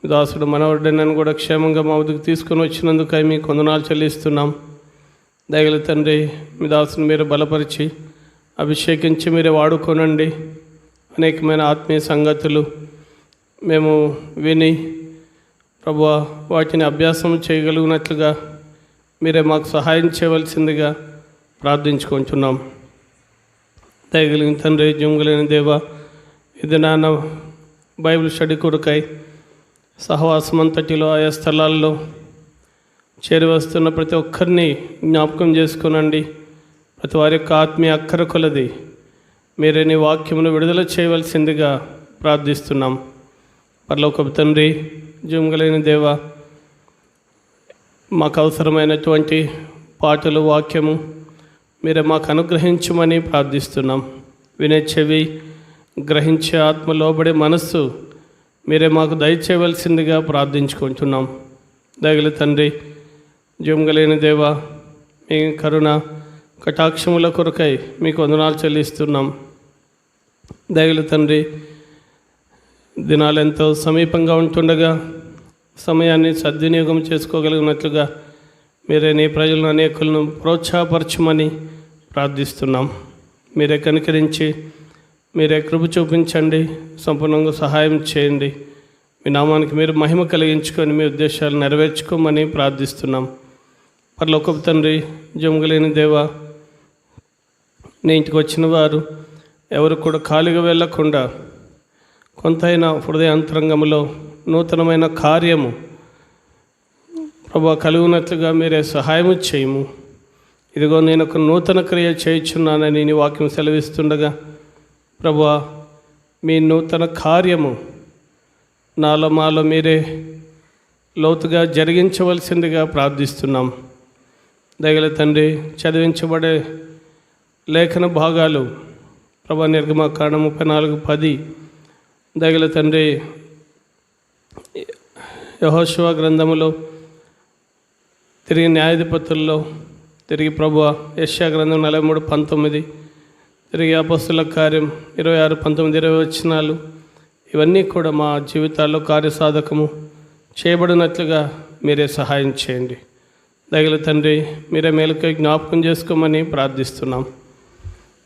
దాసుడు మనవడ్డనని కూడా క్షేమంగా మా వద్దకు తీసుకొని వచ్చినందుకై మీకు వందనాలు చెల్లిస్తున్నాం. దయగల తండ్రి, మీ దాసుని మీరు బలపరిచి అభిషేకించి మీరే వాడుకోనండి. అనేకమైన ఆత్మీయ సంగతులు మేము విని ప్రభువా వాటిని అభ్యాసం చేయగలిగినట్లుగా మీరే మాకు సహాయం చేయవలసిందిగా ప్రార్థించుకుంటున్నాం. దయగలిగిన తండ్రి, జంగులైన దేవ, ఇది నాన్న బైబిల్ స్టడీ కొరకై సహవాసం అంతటిలో ఆయా స్థలాల్లో చేరి వస్తున్న ప్రతి ఒక్కరిని జ్ఞాపకం చేసుకునండి. ప్రతి వారి యొక్క ఆత్మీయ అక్కర కొలది మీరే నీ వాక్యమును విడుదల చేయవలసిందిగా ప్రార్థిస్తున్నాం. పరలోకపు తండ్రి, జంగులైన దేవ, మాకు అవసరమైనటువంటి పాటలు, వాక్యము మీరే మాకు అనుగ్రహించమని ప్రార్థిస్తున్నాం. వినే చెవి, గ్రహించే ఆత్మ, లోబడే మనస్సు మీరే మాకు దయచేయవలసిందిగా ప్రార్థించుకుంటున్నాం. దయగల తండ్రి, జీవగలైన దేవ, మీ కరుణ కటాక్షముల కొరకై మీకు వందనాలు చెల్లిస్తున్నాం. దయగల తండ్రి, దినాలు ఎంతో సమీపంగా ఉంటుండగా సమయాన్ని సద్వినియోగం చేసుకోగలిగినట్లుగా మీరే నీ ప్రజలను అనేకులను ప్రోత్సాహపరచమని ప్రార్థిస్తున్నాం. మీరే కనికరించి మీరే కృప చూపించండి, సంపూర్ణంగా సహాయం చేయండి. మీ నామానికి మీరు మహిమ కలిగించుకొని మీ ఉద్దేశాలు నెరవేర్చుకోమని ప్రార్థిస్తున్నాం. పరలోకపు తండ్రి, జంగులైన దేవ, నీ ఇంటికి వచ్చిన వారు ఎవరు కూడా ఖాళీగా వెళ్ళకుండా కొంతైనా హృదయాంతరంగంలో నూతనమైన కార్యము ప్రభా కలుగునట్లుగా మీరే సహాయము చేయము. ఇదిగో నేను ఒక నూతన క్రియ చేయుచున్నానని నీ వాక్యం సెలవిస్తుండగా ప్రభువా, మీ నూతన కార్యము నాలో మాలో మీరే లోతుగా జరిగించవలసిందిగా ప్రార్థిస్తున్నాం. దయగల తండ్రి, చదివించబడే లేఖన భాగాలు ప్రభా నిర్గమకాండం 34:10, దయగల తండ్రి యెహోషువ గ్రంథములో, తిరిగి న్యాయాధిపతుల్లో, తిరిగి ప్రభువా యెషయా గ్రంథం 43:19, తిరిగి అపొస్తలుల కార్యం 26:19-20 వచనాలు, ఇవన్నీ కూడా మా జీవితాల్లో కార్యసాధకము చేయబడినట్లుగా మీరే సహాయం చేయండి. దయగల తండ్రి, మీరే మేలుకై జ్ఞాపకం చేసుకోమని ప్రార్థిస్తున్నాం.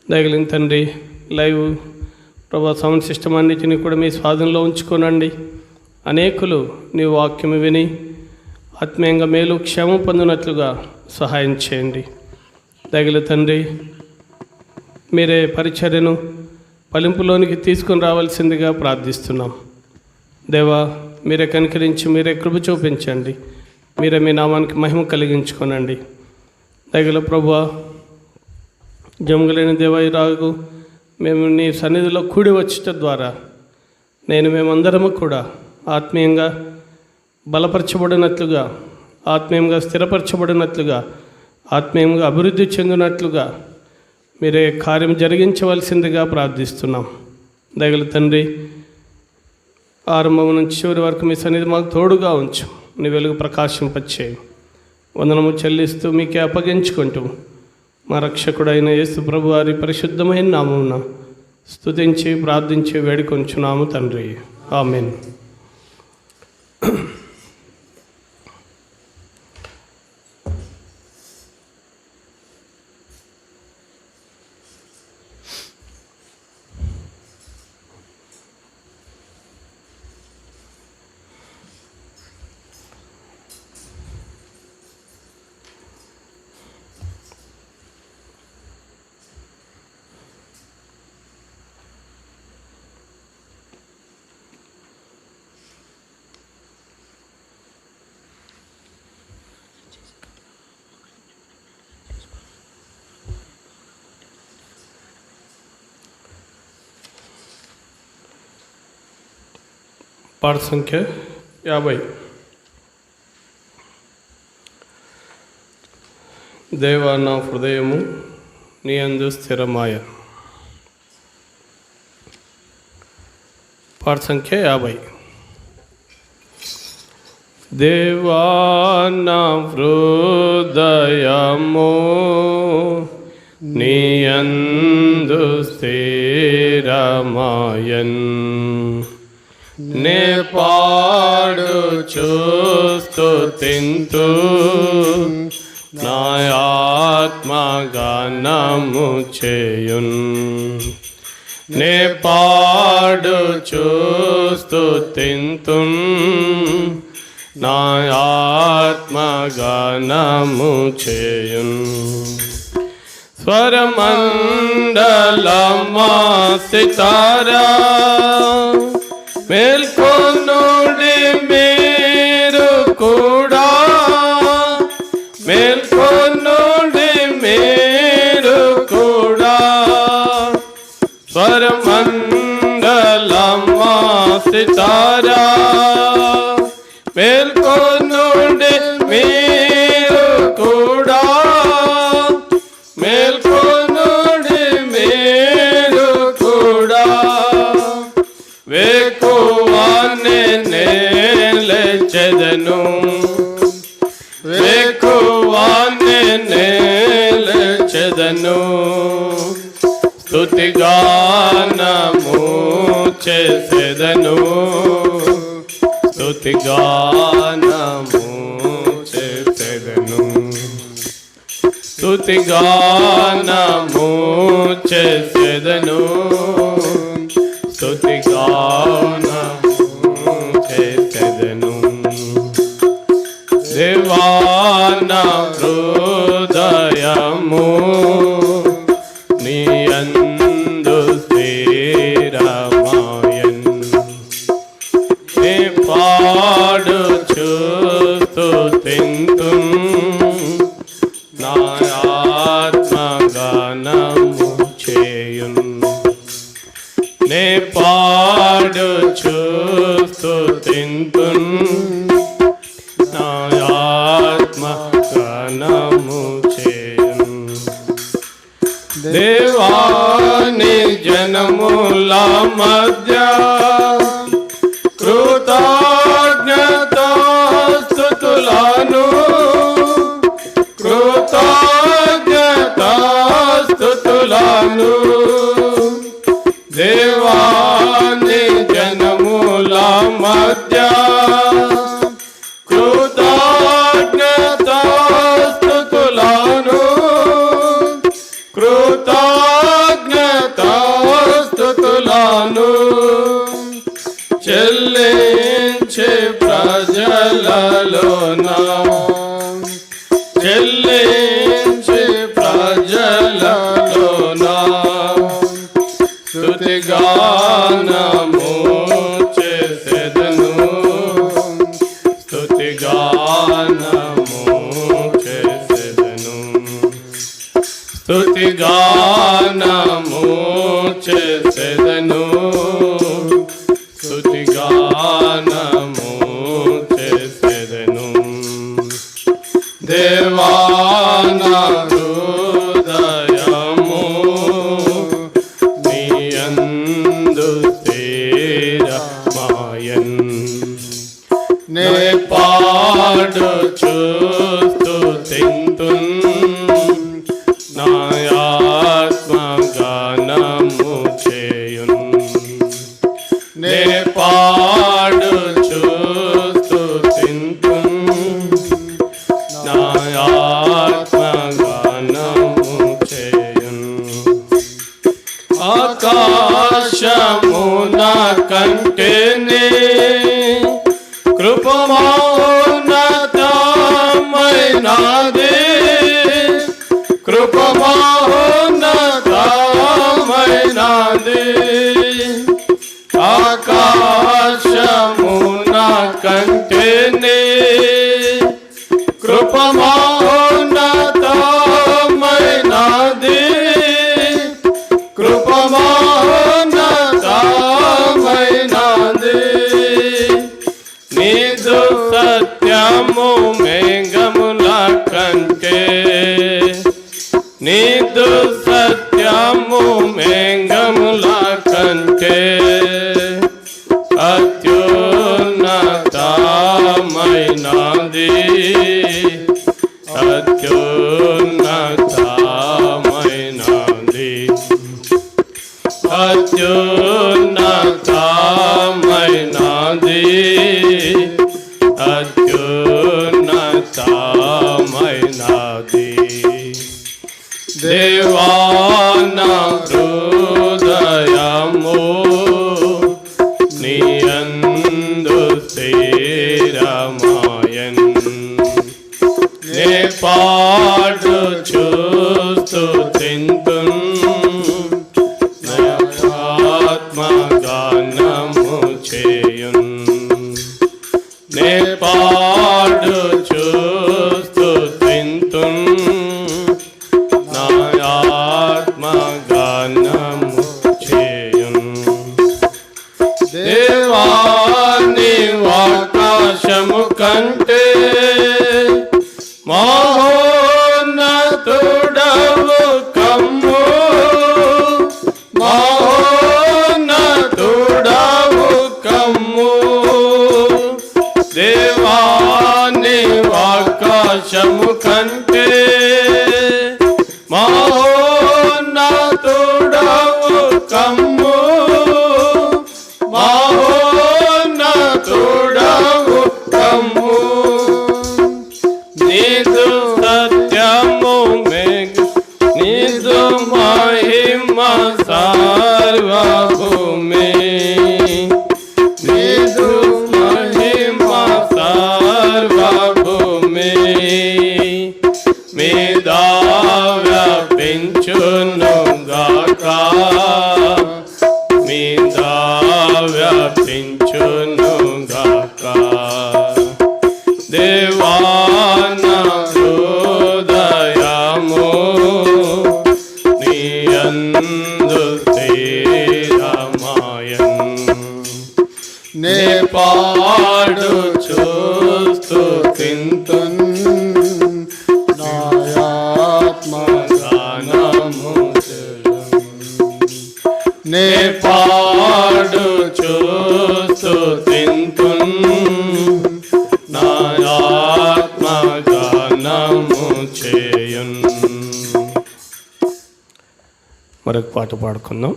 దయగలిగిన తండ్రి, లైవ్ ప్రభా సౌండ్ సిస్టమ్ అన్నిటిని కూడా మీ స్వాధీనంలో ఉంచుకోనండి. అనేకులు నీ వాక్యము విని ఆత్మీయంగా మేలు క్షేమం పొందినట్లుగా సహాయం చేయండి. దయగల తండ్రి, మీరే పరిచర్యను ఫలింపులోనికి తీసుకొని రావాల్సిందిగా ప్రార్థిస్తున్నాం. దేవా, మీరే కనికరించి మీరే కృప చూపించండి. మీరే మీ నామానికి మహిమ కలిగించుకోనండి. దయగల ప్రభువా, జంగులైన దేవ, ఈరోజు మేము నీ సన్నిధిలో కూడి వచ్చట ద్వారా మేమందరము కూడా ఆత్మీయంగా బలపరచబడినట్లుగా, ఆత్మీయంగా స్థిరపరచబడినట్లుగా, ఆత్మీయంగా అభివృద్ధి చెందినట్లుగా మీరే కార్యం జరిగించవలసిందిగా ప్రార్థిస్తున్నాం. దయగల తండ్రి, ఆరంభం నుంచి చివరి వరకు మీ సన్నిధి మాకు తోడుగా ఉంచు. నీ వెలుగు ప్రకాశింపచేయి. వందనము చెల్లిస్తూ మీకే అప్పగించుకుంటూ మా రక్షకుడైన యేసు ప్రభు వారి పరిశుద్ధమైన నామమున స్తుతించి ప్రార్థించి వేడుకొంచున్నాము తండ్రి. ఆమేన్. పాట సంఖ్య 50. దేవా, నా హృదయము నీ యందు స్థిరమాయ. పాట సంఖ్య 50. దేవా, నా హృదయము నీ యందు స్థిరమాయన్. నే పాడుచు స్తుతింతు నా ఆత్మ గానము చేయున్. నే పాడుచు స్తుతింతున్ నా ఆత్మ గానము చేయున్. స్వరమండలమా సితారా మేల్కొనుడి మీరు కూడా, మేల్కొనుడి మీరు కూడా. స్వరమండలమా సితారా మేల్కొనుడి మీరు కూడా, మేల్కొనుడి మీరు కూడా. వేకువానే లేచెదను, వేకువానే లేచెదను. స్తుతిగానము చేసెదను, స్తుతిగానము చేసెదను. స్తుతిగానము చేసెదను, స్తుతిగానము చేసెదను. దేవాన హృదయము నీ యందు స్థిరమాయన్. నే పాడుచు స్తుతింతున్ నా ఆత్మ గానము చేయున్. నే పాడుచు స్తుతింతున్ నా ఆత్మ గానము చేయున్. దేవాని జనముల మధ్య కృతజ్ఞతాస్తుతులను, కృతజ్ఞతాస్తుతులను. దేవాని జనముల మధ్య కృతజ్ఞతాస్తుతులను, కృతజ్ఞతాస్తుతులను. చెల్లించే ప్రజలలోన, చెల్లించే ప్రజలలోన. స్తుతిగానము చేసెదను, స్తుతిగానము చేసెదను. స్తుతిగానము చేసెదను, స్తుతిగానము చేసెదను. దేవాన హృదయము నీ యందు స్థిరమాయన్. నే పాడుచు స్తుతింతున్ నా ఆత్మ గానము చేయున్. నే పాడుచు స్తుతింతున్ నా ఆత్మ గానము చేయున్. ఆకాశమున కంటేనే కృపమౌన్నతమై అత్యున్నతమైనది. దేవా నా హృదయము నీ యందు స్థిరమాయన్. నే పాడుచు స్తుతింతున్ ఆత్మగానము చేయున్. నే పాడుచు స్తుతింతున్ నా ఆత్మగానము చేయున్. దేవా నీవు ఆకాశము కంటే మహోన్నతుడవు కమ్ము. మహోన్నతుడవు కమ్ము. దేవా నీవు ఆకాశము కంటే మహోన్నతుడవు కమ్ము. మహోన్నతుడవు కమ్ము. నీదు సత్యము మేఘ నీదు మహిమ సర్వభూమి. నీదు మహిమ సర్వభూమి మీద వ్యాపించును గాక. మీద వ్యాపించును గాక. దేవా నా హృదయము నీ యందు స్థిరమాయన్. నే పాడుచు స్తుతింతున్ నా ఆత్మగానము చేయున్. నే పాడుచు స్తుతింతున్ నా ఆత్మగానము చేయున్. మరొక పాట పాడుకుందాం.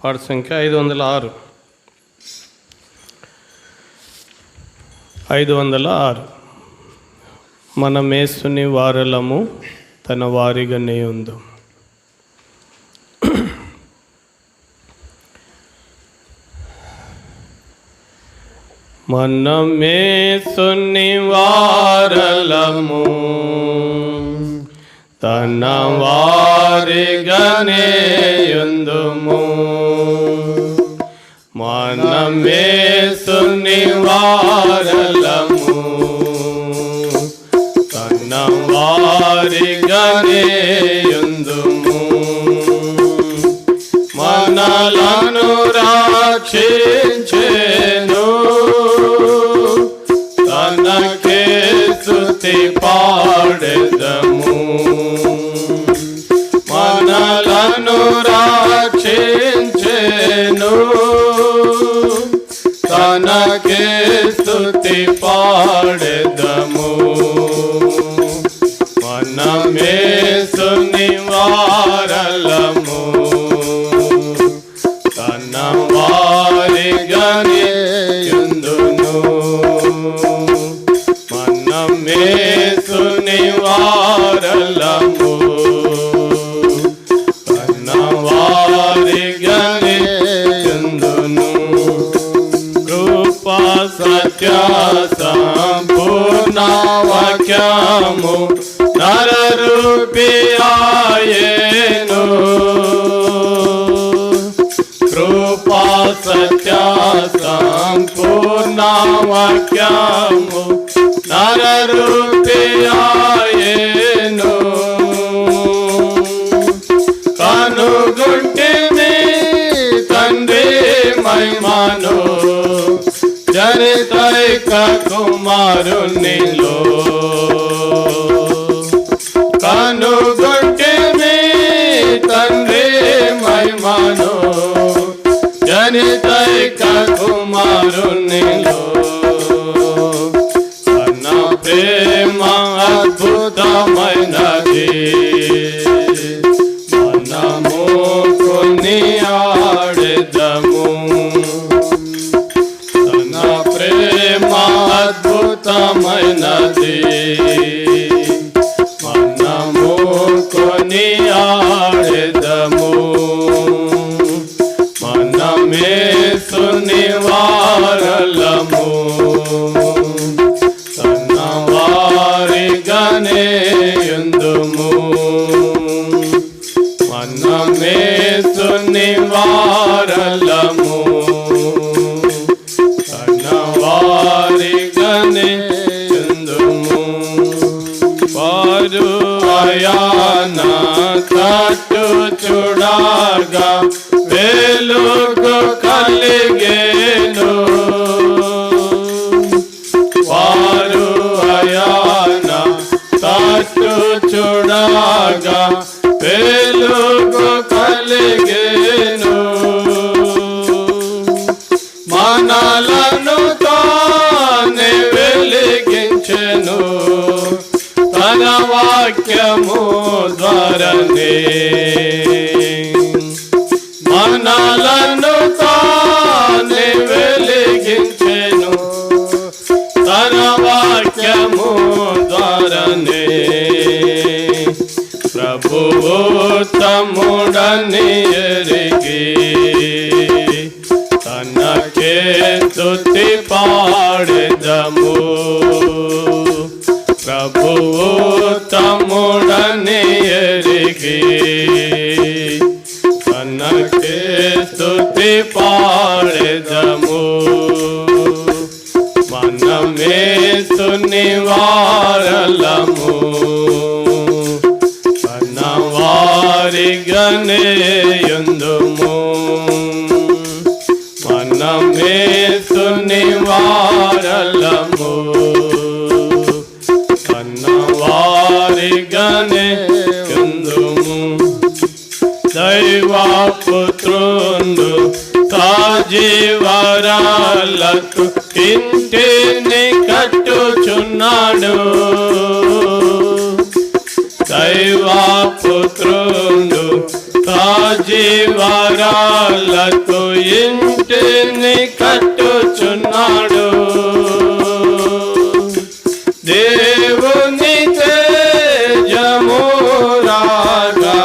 పాట సంఖ్య 506. 506. మన మేసుని వారలము తన వారిగానే ఉందు. మన మేసుని వారలము తన వారిగానే ఉందుము. మన మేసుని వారలము తన వారిగానే ఉందుము. మనలను రక్షించెను తనకే స్తుతి పాడెదము. మనలను రక్షించెను తనకే స్తుతి పాడెదము. మన మేసుని వారలము తన వారిగానే యుందును. మన మేసుని వారలము తన వారిగానే యుందును. కృపా సత్య సంపూర్ణ వాక్యము నరరూపియాయేను. కృపా సత్య సంపూర్ణ వాక్యము నరరూపియాయేను. కనుగొంటిని తండ్రి మహిమను జనితైక కుమారునిలో. కనుగొంటిని తండ్రి మహిమను జనితైక కుమారునిలో. తన ప్రేమ అద్భుతమైనది మనము కొనియాడెదము. తన ప్రేమ చూడగా వెలుగు కలిగేను. వారు అయాన తట్టు చూడగా వెలుగు కలిగేను. మనలను తానే వెలిగించెను తన వాక్యము ద్వారానే. మనలను తానే వెలిగించెను తన వాక్యము ద్వారానే. ప్రభువు తమ్ముడని ఎరిగి తనకే స్తుతి పాడెదము. ప్రభువు తమ్ముడని ఎరిగి తనకే స్తుతి పాడెదము. మనమే సునివారలము వారిగానే యుందుము. మనమే సునివారలము వారిగానే యుందుము. దైవపుత్రుండు తాజీవరాలకు ఇంటిని కట్టుచున్నాడు. దైవపుత్రుండు తాజీవరాలకు ఇంటిని కట్టుచున్నాడు. దేవుని తేజము రాగా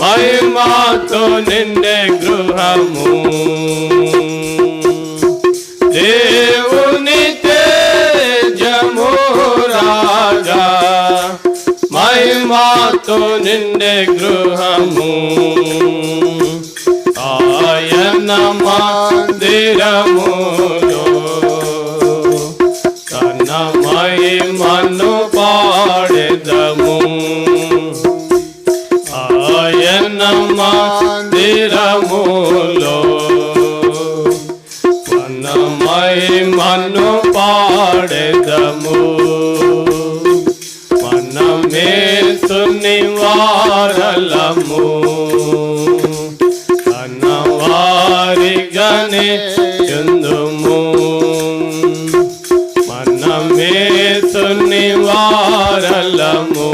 మహిమతో నిండే గృహము. దేవుని తేజము రాగా మహిమతో నిండే గృహము. ఆయన మందిరములో తన మహిమను పాడెదము. ఆయన మందిరములో తన మహిమను పాడెదము. మనమే సునివారలము తన వారిగానే యుందుము. మనమే సునివారలము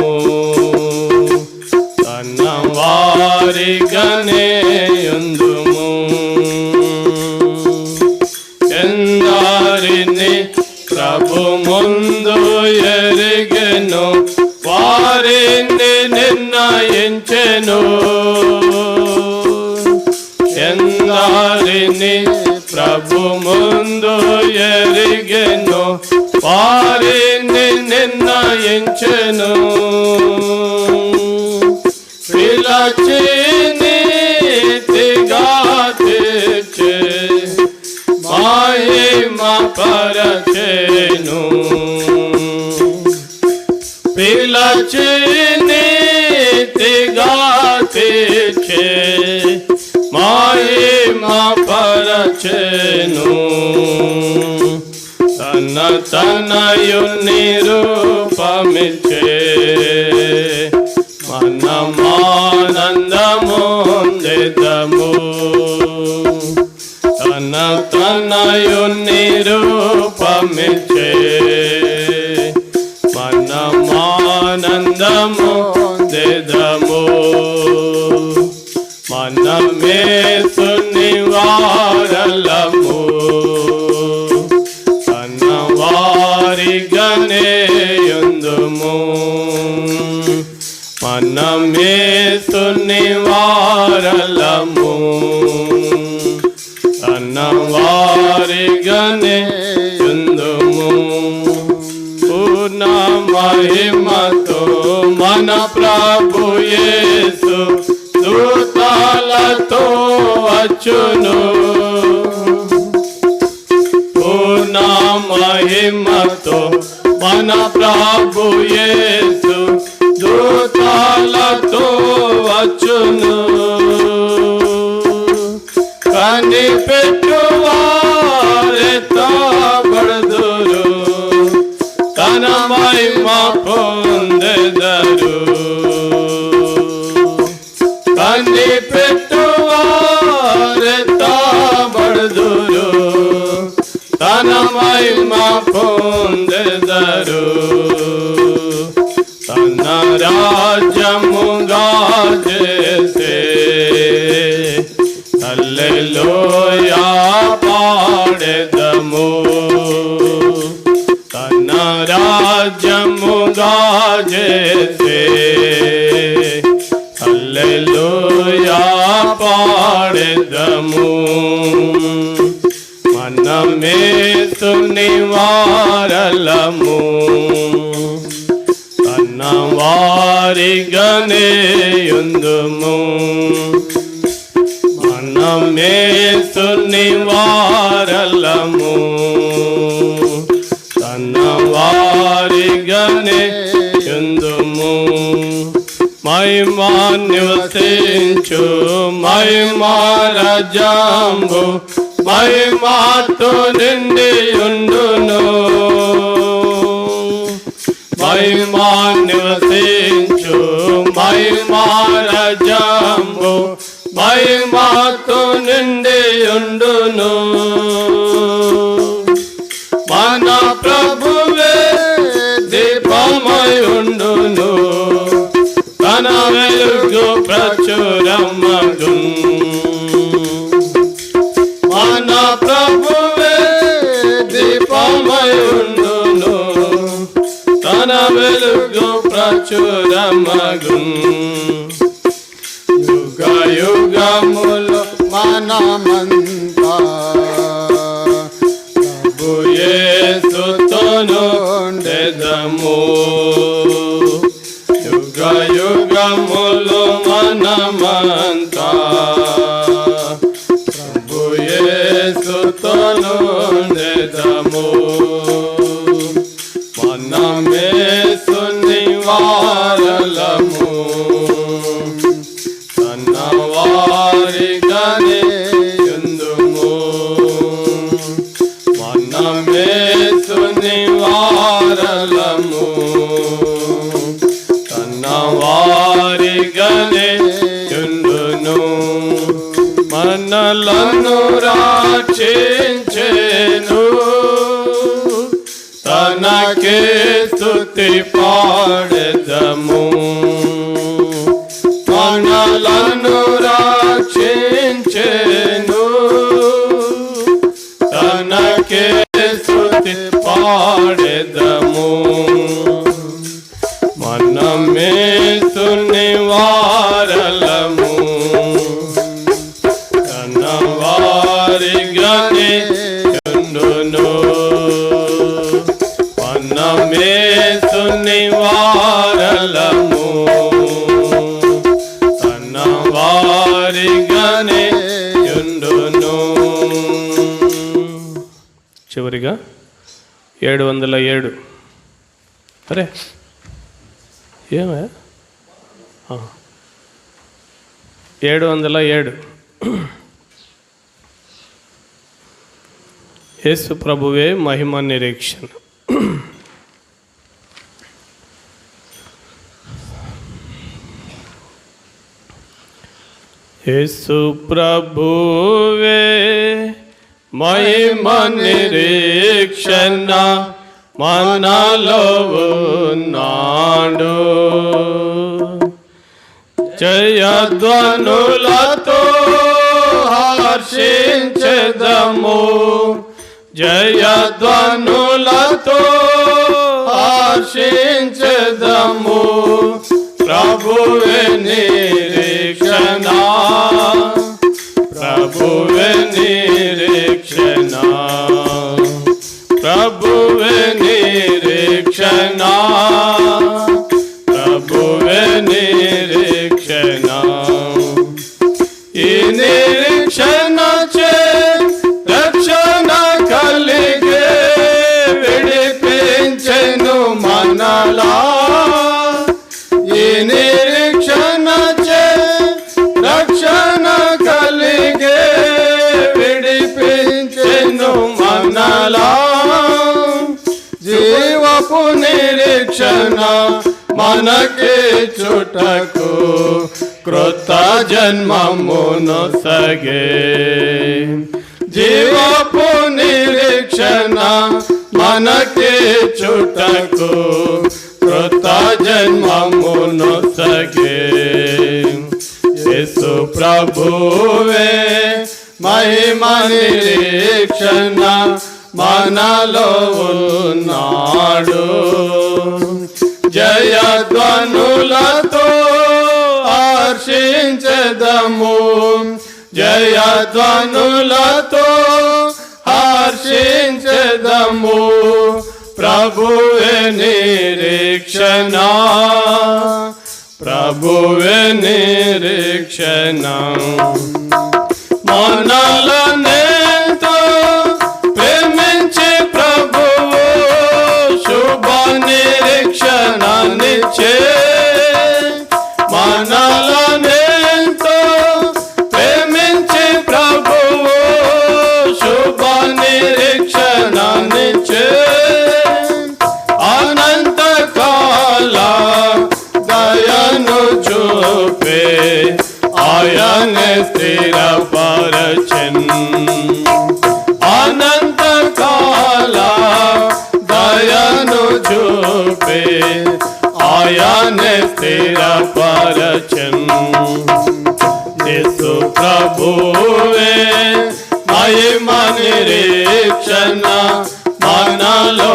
తన వారిగానే యుందుము. ఎందరిని ప్రభు ముందు ఎరిగెను వారిని నిర్ణయించెను. ఎందరిని ప్రభు ముందు ఎరిగెను వారిని నిర్ణయించెను. పిలచి నీతిగా తీర్చి మహిమ పరచెను. పిలచి నీతిగా తీర్చి మహిమ పరచెను. తన తనయుని రూపమిచ్చే మనమానందముందెదము. తన తనయుని రూపమిచ్చే మనమానందముందెదము. మనమే సునివారలము తన వారిగానే యుందుము. మనమే సునివారలము తన వారిగానే యుందుము. పూర్ణ మహిమతో మన ప్రభు యేసు దూతలతో వచ్చును. పూర్ణ మహిమతో మన ప్రభు యేసు దూతలతో వచ్చును. కనిపెట్టువారెత్తబడుదురు తన మహిమ పొందెదరు కనిపెట్టువారెత్తబడుదురు తన మహిమ పొందెదరు తన రాజ్యముగా చేసే హల్లెలూయా పాడెదము తన రాజ్యముగా చేసే హల్లెలూయా పాడెదము మనమేసుని వారలము తన వారిగానే యుందుము మనమేసుని వారలము తన వారిగానే యుందుము మహిమా నివసించు మహిమా రాజ్యంబు మహిమాతో నిండియుండును మహిమా నివసించు మహిమా రాజ్యంబు మహిమాతో నిండియుండును మన ప్రభువే దీపమయుండును తన వెలుగు ప్రచురమగున్ మన ప్రభువే దీపమయుండును తన వెలుగు ప్రచురమగున్ యుగ యుగములు మనమంతా ప్రభు యేసుతోను ఉండెదము యుగ యుగములు మనమంతా ప్రభు యేసుతోను ఉండెదము మనమేసుని వారలము తన వారిగానే యుందుము మనమేసుని వారలము తన వారిగానే యుందును మనలను రక్షించెను తనకే స్తుతి పాడెదము మనలను రక్షించెను తనకే స్తుతి పాడెదము మనమేసుని వారలము తన వారిగానే యుండును మనమేసుని వారలము తన వారిగానే యుండును చివరిగా 707 అరే ఏమే 707 యేసు ప్రభువే మహిమ నిరీక్షణ యేసు ప్రభువే మహిమ నిరీక్షణ మనలో ఉన్నాడు జయధ్వనులతో హర్షించెదము జయధ్వనులతో హర్షించెదము ప్రభువే నిరీక్షణ ప్రభువే నిరీక్షణ ప్రభువే నిరీక్షణ ప్రభువే నిరీక్షణ ఈ నిరీక్షణ చే రక్షణ కలిగే విడిపించెను మనలా ఈ నిరీక్షణ చే నిరీక్షణ మనకి చుటకు కృత జన్మమును సగే జీవపు నిరీక్షణ మనకి చుటకు కృత జన్మమును సగే యేసు ప్రభువే మహిమ నిరీక్షణ మనలో ఉన్నాడు జయధ్వనులతో హర్షించెదము జయధ్వనులతో హర్షించెదము ప్రభువే నిరీక్షణ ప్రభువే నిరీక్షణ మనలనేతో ప్రేమించి ప్రభువు శుభ నిరీక్షణనిచ్చే మనలనేతో ప్రేమించి ప్రభువు శుభ నిరీక్షణనిచ్చే అనంతకాల దయను చూపే ఆయన స్థిరపరచెన్ అనంతకాల దయను చూపే ఆయన స్థిరపరచెన్ యేసు ప్రభువే మహిమ నిరీక్షణ మనలో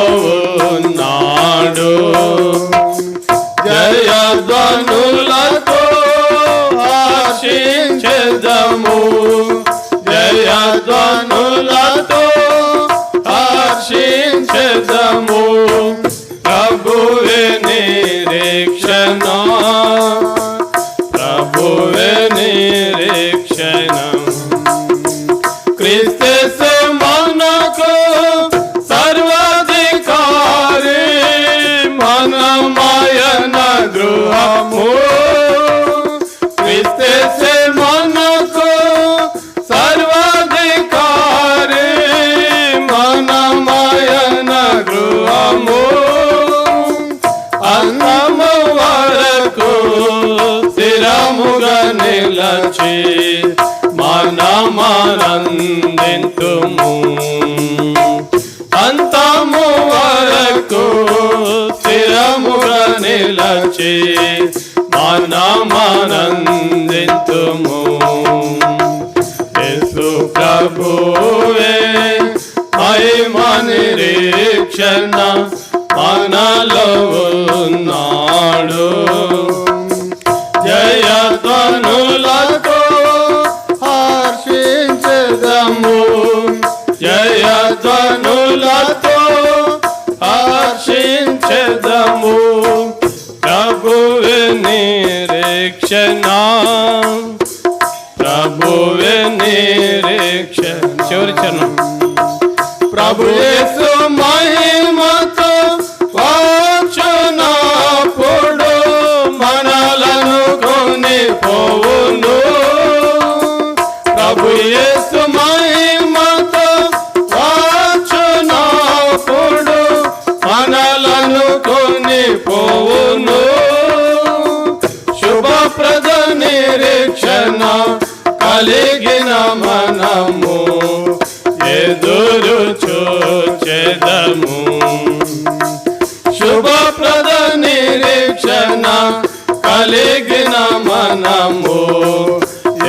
ఉన్నాడు జయధ్వనులతో హర్షించెదము జయధ్వనులతో హర్షించెదము ప్రభువే నిరీక్షణ ప్రభువే నిరీక్షణ క్రీస్తు మనకు సర్వాధికారి మనమాయన గృహము క్రీస్తు మనకు సర్వాధికారి మనమాయన గృహము అంతము వరకు స్థిరముగా నిలచి మనమానందింతుము అంతము వరకు స్థిరముగా నిలచి మనమానందింతుము యేసు ప్రభువే మహిమ నిరీక్షణ మనలో ఉన్నాడు జయధ్వనులతో హర్షించెదము జయధ్వనులతో హర్షించెదము ప్రభువే నిరీక్షణ ప్రభువే నిరీక్షణ చివరి చరణం ప్రభు యేసు మహిమతో వచ్చునప్పుడు మనలను కొనిపోవును ప్రభు యేసు మహిమతో వచ్చునప్పుడు మనలను కొనిపోవును శుభప్రద నిరీక్షణ కలిగిన మనము ఎదురు చూచెదము శుభప్రద నిరీక్షణ కలిగిన మనము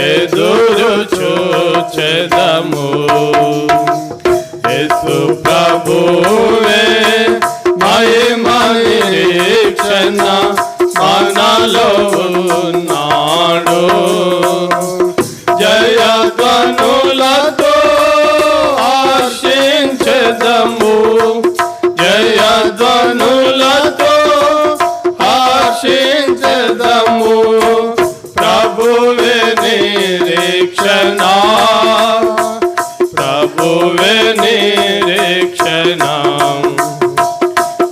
ఎదురు చూచెదము యేసు ప్రభువే మహిమ నిరీక్షణ మనలో ఉన్నాడు జయధ్వనులతో హర్షించెదము జయధ్వనులతో హర్షించెదము ప్రభువే నిరీక్షణ ప్రభువే నిరీక్షణ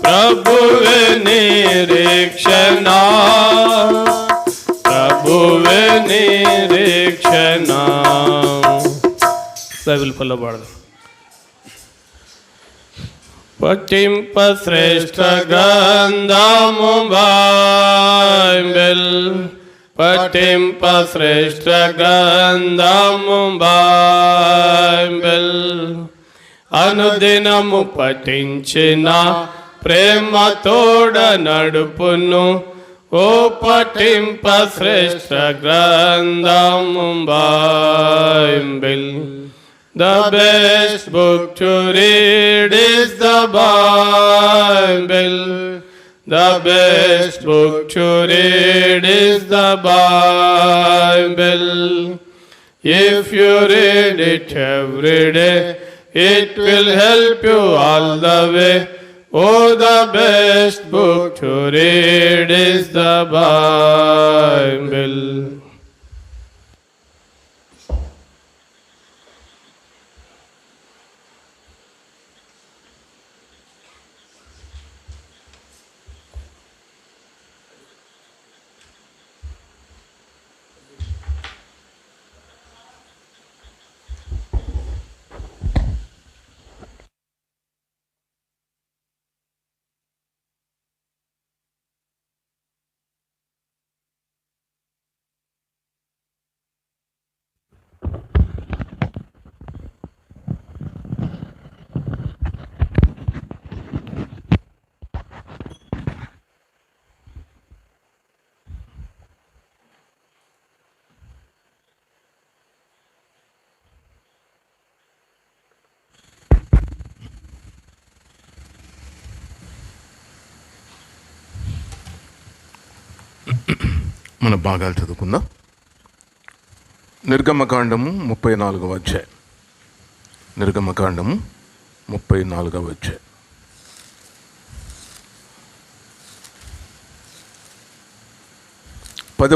ప్రభువే నిరీక్షణ ప్రభువే నిరీక్షణ బైబిల్ కొల్లబాడదు పఠింప శ్రేష్ఠ గ్రంథము బైబిల్, పఠింప శ్రేష్ఠ గ్రంథము బైబిల్. అనుదినము పఠించిన ప్రేమ తోడ నడుపును, ఓ పఠింప శ్రేష్ఠ గ్రంథము Bible. The best book to read is the Bible. The best book to read is the Bible. If you read it every day, it will help you all the way. Oh, the best book to read is the Bible. మన భాగాలు చదువుకుందాం. నిర్గమకాండము 34వ అధ్యాయం. నిర్గమకాండము 34వ అధ్యాయం.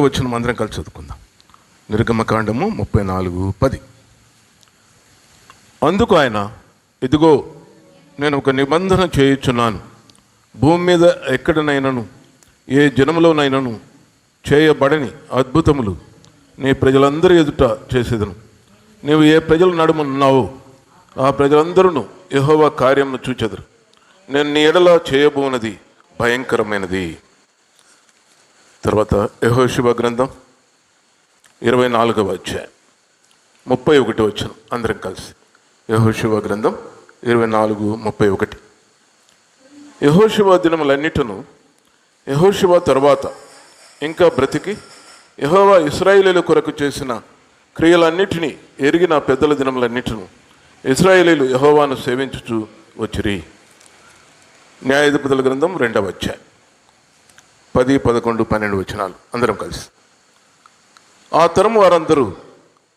వచనం అందరం కలిసి చదువుకుందాం. నిర్గమకాండము 34:10. అందుకు ఆయన, ఇదిగో నేను ఒక నిబంధన చేయుచున్నాను, భూమి మీద ఎక్కడనైనాను ఏ జనములోనైనాను చేయబడని అద్భుతములు నీ ప్రజలందరి ఎదుట చేసేదను. నీవు ఏ ప్రజల నడుమున్నావో ఆ ప్రజలందరూ యెహోవా కార్యమును చూచెదరు. నేను నీ ఎడల చేయబోనది భయంకరమైనది. తర్వాత యెహోషువ గ్రంథం 24వ అధ్యాయం 31 వచనం అందరం కలిసి. యెహోషువ గ్రంథం 24:31. యెహోషువ దినములన్నిటను యెహోషువ తర్వాత ఇంకా బ్రతికి యెహోవా ఇశ్రాయేలీల కొరకు చేసిన క్రియలన్నిటినీ ఎరిగిన పెద్దల దినములన్నిటిను ఇశ్రాయేలీలు యెహోవాను సేవించుచు వచ్చిరి. న్యాయాధిపతుల గ్రంథం 2వ అధ్యాయం 10, 11, 12 వచనాలు అందరం కలిసి. ఆ తరం వారందరూ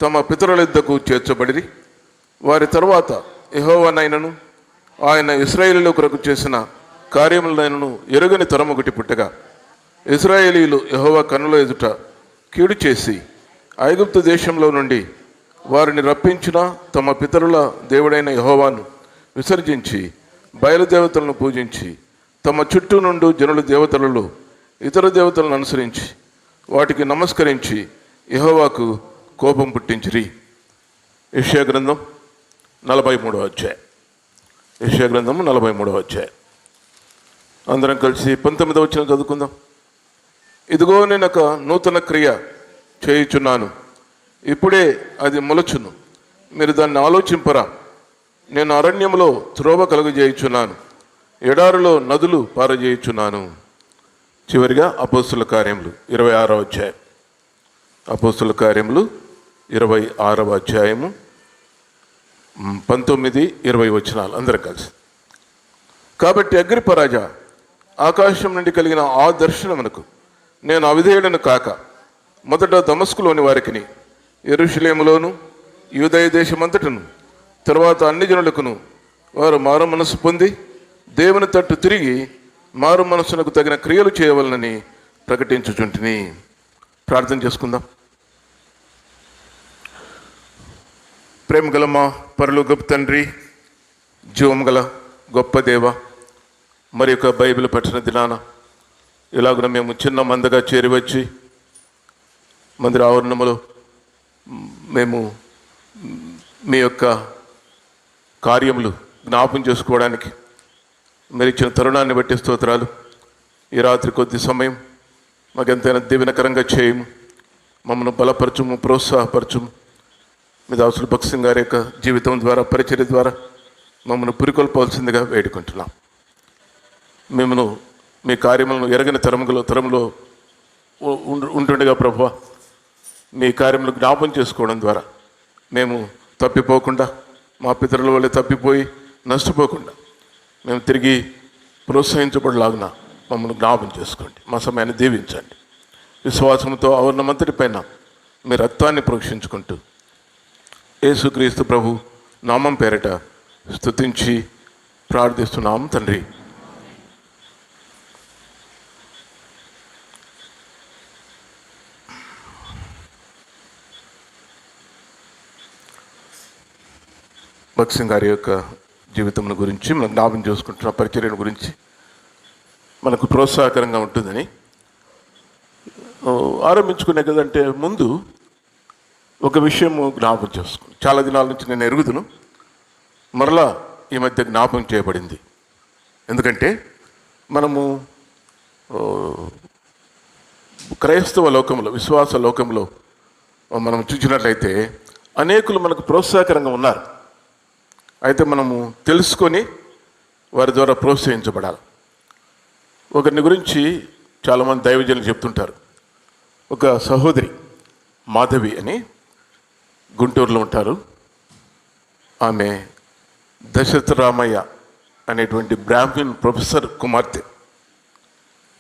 తమ పితరుల యొద్దకు చేర్చబడిరి. వారి తరువాత యెహోవానైనను ఆయన ఇశ్రాయేలీల కొరకు చేసిన కార్యములైనను ఎరుగని తరం ఒకటి పుట్టగా, ఇశ్రాయేలీలు యెహోవా కన్నుల ఎదుట కీడు చేసి ఐగుప్తు దేశంలో నుండి వారిని రప్పించిన తమ పితరుల దేవుడైన యెహోవాను విసర్జించి బయలుదేవతలను పూజించి తమ చుట్టూ నుండి జనుల దేవతలలో ఇతర దేవతలను అనుసరించి వాటికి నమస్కరించి యెహోవాకు కోపం పుట్టించిరి. యెషయా గ్రంథం 43వ అధ్యాయం. యెషయా గ్రంథము 43వ అధ్యాయం అందరం కలిసి 19వ వచనం చదువుకుందాం. ఇదిగో నేను ఒక నూతన క్రియ చేయుచున్నాను, ఇప్పుడే అది మొలచును, మీరు దాన్ని ఆలోచింపరా. నేను అరణ్యములో త్రోవ కలుగజేయుచున్నాను, ఎడారిలో నదులు పారజేయుచున్నాను. చివరిగా అపోస్తుల కార్యములు 26వ అధ్యాయం. అపోస్తుల కార్యములు 26వ అధ్యాయము 19, 20 వచనాలు అందరం కలిసి. కాబట్టి అగ్రిప్ప రాజా, ఆకాశం నుండి కలిగిన ఆ దర్శనమునకు నేను అవిధేయుడను కాక మొదట దమస్కులోని వారికిని, యెరూషలేములోను యూదయ దేశమంతటను తర్వాత అన్ని జనులకును వారు మారు మనసు పొంది దేవుని తట్టు తిరిగి మారు మనసునకు తగిన క్రియలు చేయవలనని ప్రకటించుచుంటిని. ప్రార్థన చేసుకుందాం. ప్రేమ గల మా పరలోకపు తండ్రి, జీవం గల గొప్ప దేవ, మరి యొక్క బైబిల్ పఠన దినాన ఇలాగున మేము చిన్న మందగా చేరివచ్చి మందిర ఆవరణములో మేము మీ యొక్క కార్యములు జ్ఞాపం చేసుకోవడానికి మీరు ఇచ్చిన తరుణాన్ని బట్టి స్తోత్రాలు. ఈ రాత్రి కొద్ది సమయం మాకు ఎంతైనా దీవెనకరంగా చేయము, మమ్మల్ని బలపరచుము, ప్రోత్సాహపరచుము. మీ దాసులు భక్త్ సింగ్ గారి యొక్క జీవితం ద్వారా, పరిచర్య ద్వారా మమ్మల్ని పురికొల్పవలసిందిగా వేడుకుంటున్నాం. మిమ్మల్ని మీ కార్యములను ఎరగని తరములో ఉంటుండగా ప్రభువా, మీ కార్యములు జ్ఞాపం చేసుకోవడం ద్వారా మేము తప్పిపోకుండా, మా పితరుల వల్ల తప్పిపోయి నష్టపోకుండా మేము తిరిగి ప్రోత్సహించబడలాగున మమ్మల్ని జ్ఞాపం చేసుకోండి. మా సమయాన్ని దీవించండి. విశ్వాసంతో ఆవరణమంతటి పైన మీ రక్తాన్ని ప్రోక్షించుకుంటూ యేసుక్రీస్తు ప్రభు నామం పేరట స్తుతించి ప్రార్థిస్తున్నాం తండ్రి. భక్త్ సింగ్ గారి యొక్క జీవితం గురించి మనం జ్ఞాపం చేసుకుంటున్న పరిచర్యను గురించి మనకు ప్రోత్సాహకరంగా ఉంటుందని ఆరంభించుకునే కదంటే ముందు ఒక విషయం జ్ఞాపకం చేసుకుని, చాలా దినాల నుంచి నేను ఎరుగుదును, మరలా ఈ మధ్య జ్ఞాపకం చేయబడింది. ఎందుకంటే మనము క్రైస్తవ లోకంలో, విశ్వాస లోకంలో మనం చూసినట్లయితే అనేకులు మనకు ప్రోత్సాహకరంగా ఉన్నారు. అయితే మనము తెలుసుకొని వారి ద్వారా ప్రోత్సహించబడాలి. ఒకరిని గురించి చాలామంది దైవజనులు చెప్తుంటారు. ఒక సహోదరి మాధవి అని గుంటూరులో ఉంటారు. ఆమె దశరథ రామయ్య అనేటువంటి బ్రాహ్మణ్ ప్రొఫెసర్ కుమార్తె.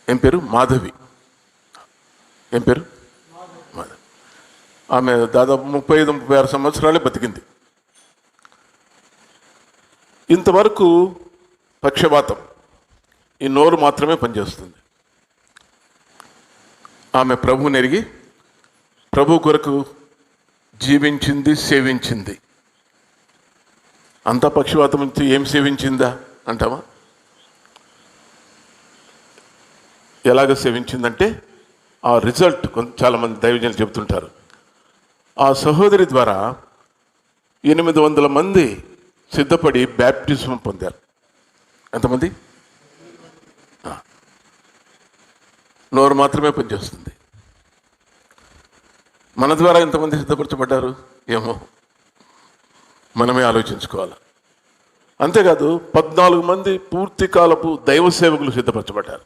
ఏం పేరు? మాధవి. ఏం పేరు? మాధవి. ఆమె దాదాపు 35-36 సంవత్సరాలే బతికింది. ఇంతవరకు పక్షవాతం, ఈ నోరు మాత్రమే పనిచేస్తుంది. ఆమె ప్రభువుని ఎరిగి ప్రభు కొరకు జీవించింది, సేవించింది. అంతా పక్షవాతం నుంచి ఏం సేవించిందా అంటావా? ఎలాగ సేవించిందంటే ఆ రిజల్ట్ చాలామంది దైవజనులు చెబుతుంటారు. ఆ సహోదరి ద్వారా 800 మంది సిద్ధపడి బ్యాప్టిజం పొందారు. ఎంతమంది? నోరు మాత్రమే పనిచేస్తుంది. మన ద్వారా ఎంతమంది సిద్ధపరచబడ్డారు ఏమో మనమే ఆలోచించుకోవాలి. అంతేకాదు 14 మంది పూర్తి కాలపు దైవ సేవకులు సిద్ధపరచబడ్డారు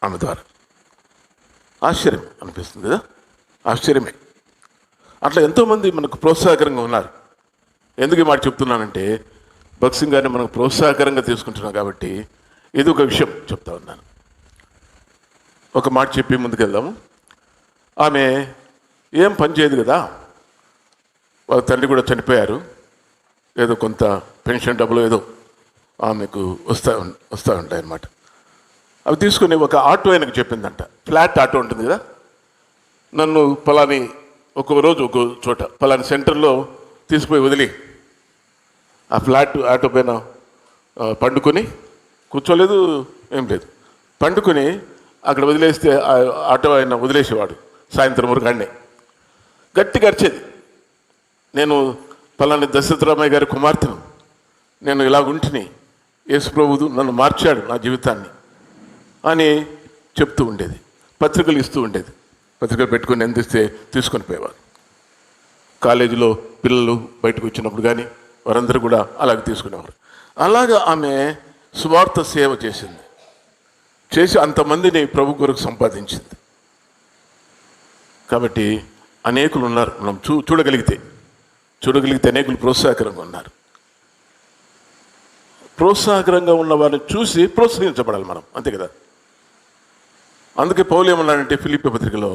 ఆమె ద్వారా. ఆశ్చర్యం అనిపిస్తుంది కదా? ఆశ్చర్యమే. అట్లా ఎంతోమంది మనకు ప్రోత్సాహకరంగా ఉన్నారు. ఎందుకు ఈ మాట చెప్తున్నానంటే, భక్త్ సింగ్ గారిని మనకు ప్రోత్సాహకరంగా తీసుకుంటున్నాం కాబట్టి ఇది ఒక విషయం చెప్తా ఉన్నాను. ఒక మాట చెప్పి ముందుకెళ్దాము. ఆమె ఏం పని చేయదు కదా, వాళ్ళ తండ్రి కూడా చనిపోయారు. ఏదో కొంత పెన్షన్ డబ్బులు ఏదో ఆమెకు వస్తూ ఉంటాయన్నమాట. అవి తీసుకుని ఒక ఆటో ఆయనకు చెప్పిందంట. ఫ్లాట్ ఆటో ఉంటుంది కదా, నన్ను పలాని ఒక రోజు ఒక చోట పలాని సెంటర్లో తీసుకుపోయి వదిలి, ఆ ఫ్లాట్ ఆటో పైన పండుకొని, కూర్చోలేదు ఏం లేదు, పండుకొని అక్కడ వదిలేస్తే ఆటో ఆయన వదిలేసేవాడు. సాయంత్రం వరకు అన్నే గట్టిగా అరిచేది, నేను పలాని దశరథరామయ్య గారి కుమార్తెను, నేను ఇలాగుంటిని, యేసు ప్రభువు నన్ను మార్చాడు నా జీవితాన్ని అని చెప్తూ ఉండేది. పత్రికలు ఇస్తూ ఉండేది. పత్రికలు పెట్టుకుని అందిస్తే తీసుకొని పోయేవారు. కాలేజీలో పిల్లలు బయటకు వచ్చినప్పుడు కానీ వారందరూ కూడా అలాగే తీసుకునేవారు. అలాగా ఆమె సువార్త సేవ చేసి అంతమందిని ప్రభు కొరకు సంపాదించింది. కాబట్టి అనేకులు ఉన్నారు. మనం చూడగలిగితే అనేకులు ప్రోత్సాహకరంగా ఉన్నారు. ప్రోత్సాహకరంగా ఉన్న వారిని చూసి ప్రోత్సహించబడాలి మనం, అంతే కదా. అందుకే పౌలు ఏమన్నాడంటే ఫిలిప్పీ పత్రికలో,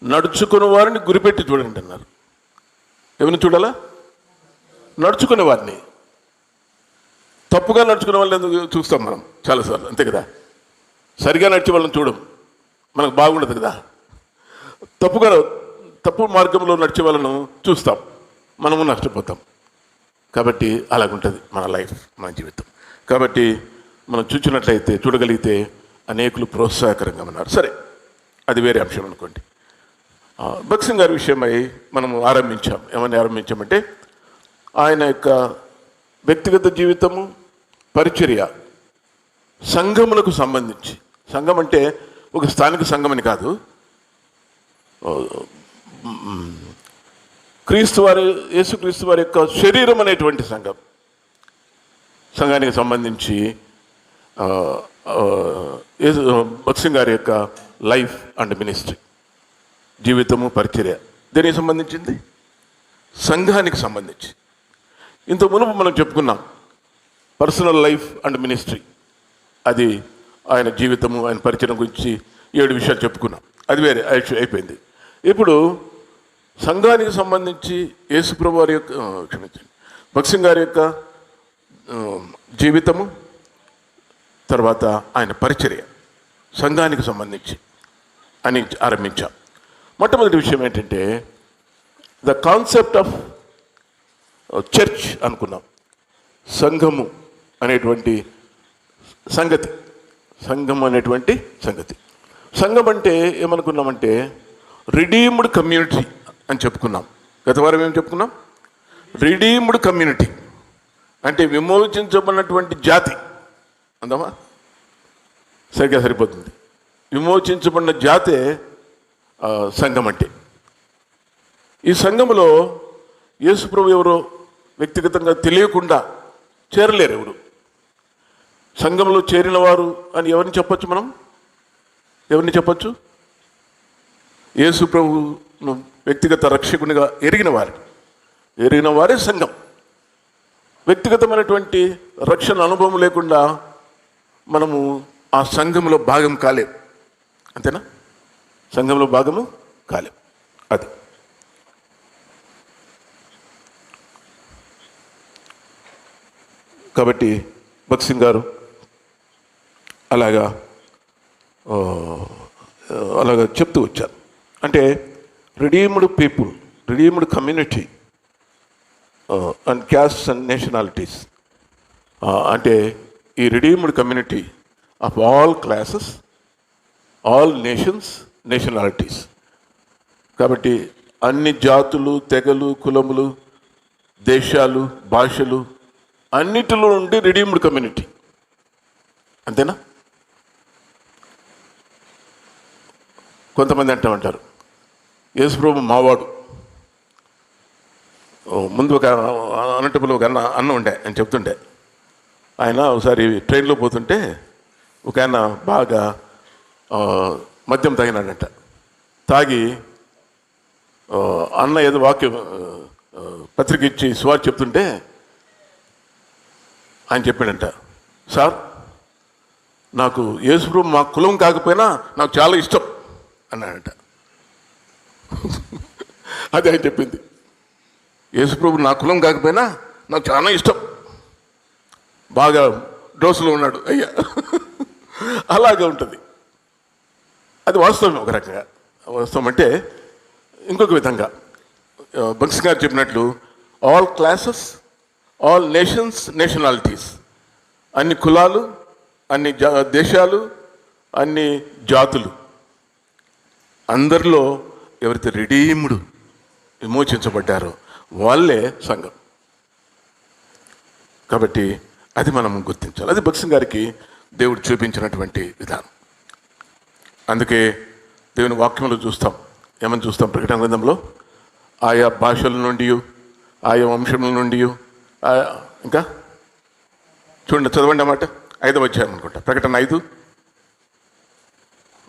నడుచుకునే వారిని గురిపెట్టి చూడండి అన్నారు. ఎవరిని చూడాలా? నడుచుకునే వారిని. తప్పుగా నడుచుకునే వాళ్ళని ఎందుకు చూస్తాం మనం చాలాసార్లు, అంతే కదా. సరిగా నడిచే వాళ్ళని చూడం, మనకు బాగుండదు కదా. తప్పు మార్గంలో నడిచే వాళ్ళను చూస్తాం, మనము నష్టపోతాం. కాబట్టి అలాగుంటుంది మన లైఫ్, మన జీవితం. కాబట్టి మనం చూడగలిగితే అనేకులు ప్రోత్సాహకరంగా ఉన్నారు. సరే, అది వేరే అంశం అనుకోండి. భక్త్ సింగ్ గారి విషయమై మనము ఏమని ఆరంభించామంటే, ఆయన యొక్క వ్యక్తిగత జీవితము, పరిచర్య సంఘములకు సంబంధించి, సంఘం అంటే ఒక స్థానిక సంఘం అని కాదు, యేసుక్రీస్తు వారి యొక్క శరీరం అనేటువంటి సంఘం, సంఘానికి సంబంధించి భక్సింగ్ గారి యొక్క లైఫ్ అండ్ మినిస్ట్రీ, జీవితము, పరిచర్య దేనికి సంబంధించింది? సంఘానికి సంబంధించి. ఇంత మునుపు మనం చెప్పుకున్నాం పర్సనల్ లైఫ్ అండ్ మినిస్ట్రీ, అది ఆయన జీవితము, ఆయన పరిచయం గురించి 7 విషయాలు చెప్పుకున్నాం, అది వేరే అయిపోయింది. ఇప్పుడు సంఘానికి సంబంధించి యేసుప్రభు వారి యొక్క క్షమించండి భక్సింగ్ గారి యొక్క జీవితము, తర్వాత ఆయన పరిచర్య సంఘానికి సంబంధించి అని ఆరంభించాం. మొట్టమొదటి విషయం ఏంటంటే ద కాన్సెప్ట్ ఆఫ్ చర్చ్ అనుకున్నాం. సంఘము అనేటువంటి సంగతి, సంఘం అనేటువంటి సంగతి. సంఘం అంటే ఏమనుకున్నామంటే రిడీమ్డ్ కమ్యూనిటీ అని చెప్పుకున్నాం. గత వారం ఏం చెప్పుకున్నాం? రిడీమ్డ్ కమ్యూనిటీ అంటే విమోచించబడినటువంటి జాతి. అందామా? సరిగ్గా సరిపోతుంది. విమోచించబడిన జాతే సంఘం అంటే. ఈ సంఘములో యేసుప్రభు ఎవరో వ్యక్తిగతంగా తెలియకుండా చేరలేరు ఎవరు. సంఘంలో చేరిన వారు అని ఎవరిని చెప్పచ్చు? మనం ఎవరిని చెప్పచ్చు? యేసుప్రభును వ్యక్తిగత రక్షకునిగా ఎరిగిన వారే సంఘం. వ్యక్తిగతమైనటువంటి రక్షణ అనుభవం లేకుండా మనము ఆ సంఘంలో భాగం కాలేం. అంతేనా? సంఘంలో భాగము కాలేం. అది కాబట్టి భక్సింగ్ గారు అలాగా చెప్తూ వచ్చారు. అంటే redeemed people, redeemed community and castes and nationalities. అంటే ఈ redeemed community of all classes, all nations, nationalities. కాబట్టి అన్ని జాతులు, తెగలు, కులములు, దేశాలు, భాషలు అన్నిటిలో ఉండి రిడీమ్డ్ కమ్యూనిటీ. అంతేనా? కొంతమంది అంటామంటారు యేసుప్రభు మావాడు. ముందు ఒక అనంతపురంలో ఒక అన్న ఉండే అని చెప్తుండే. ఆయన ఒకసారి ట్రైన్లో పోతుంటే ఒక ఆయన బాగా మద్యం తాగినాడంట. తాగి అన్న ఏదో వాక్యం పత్రిక ఇచ్చి సువార్త చెప్తుంటే ఆయన చెప్పాడంట, సార్ నాకు యేసుప్రభు మా కులం కాకపోయినా నాకు చాలా ఇష్టం అన్నాడంట. అది ఆయన చెప్పింది. యేసుప్రభు నా కులం కాకపోయినా నాకు చాలా ఇష్టం, బాగా డోసులో ఉన్నాడు అయ్యా. అలాగే ఉంటుంది. అది వాస్తవం. ఒక రకంగా వాస్తవం అంటే ఇంకొక విధంగా భక్సింగ్ గారు చెప్పినట్లు all classes, all nations, nationalities. అన్ని కులాలు, అన్ని దేశాలు, అన్ని జాతులు, అందరిలో ఎవరైతే రిడీమ్డ్, విమోచించబడ్డారో వాళ్ళే సంఘం. కాబట్టి అది మనం గుర్తించాలి. అది భక్సింగ్ గారికి దేవుడు చూపించినటువంటి విధానం. అందుకే దేవుని వాక్యంలో చూస్తాం. ఏమని చూస్తాం? ప్రకటన గ్రంథంలో ఆయా భాషల నుండి, ఆయా వంశముల నుండి, ఇంకా చూడండి, చదవండి అన్నమాట. 5వ అధ్యాయం అనుకుంటా, ప్రకటన 5.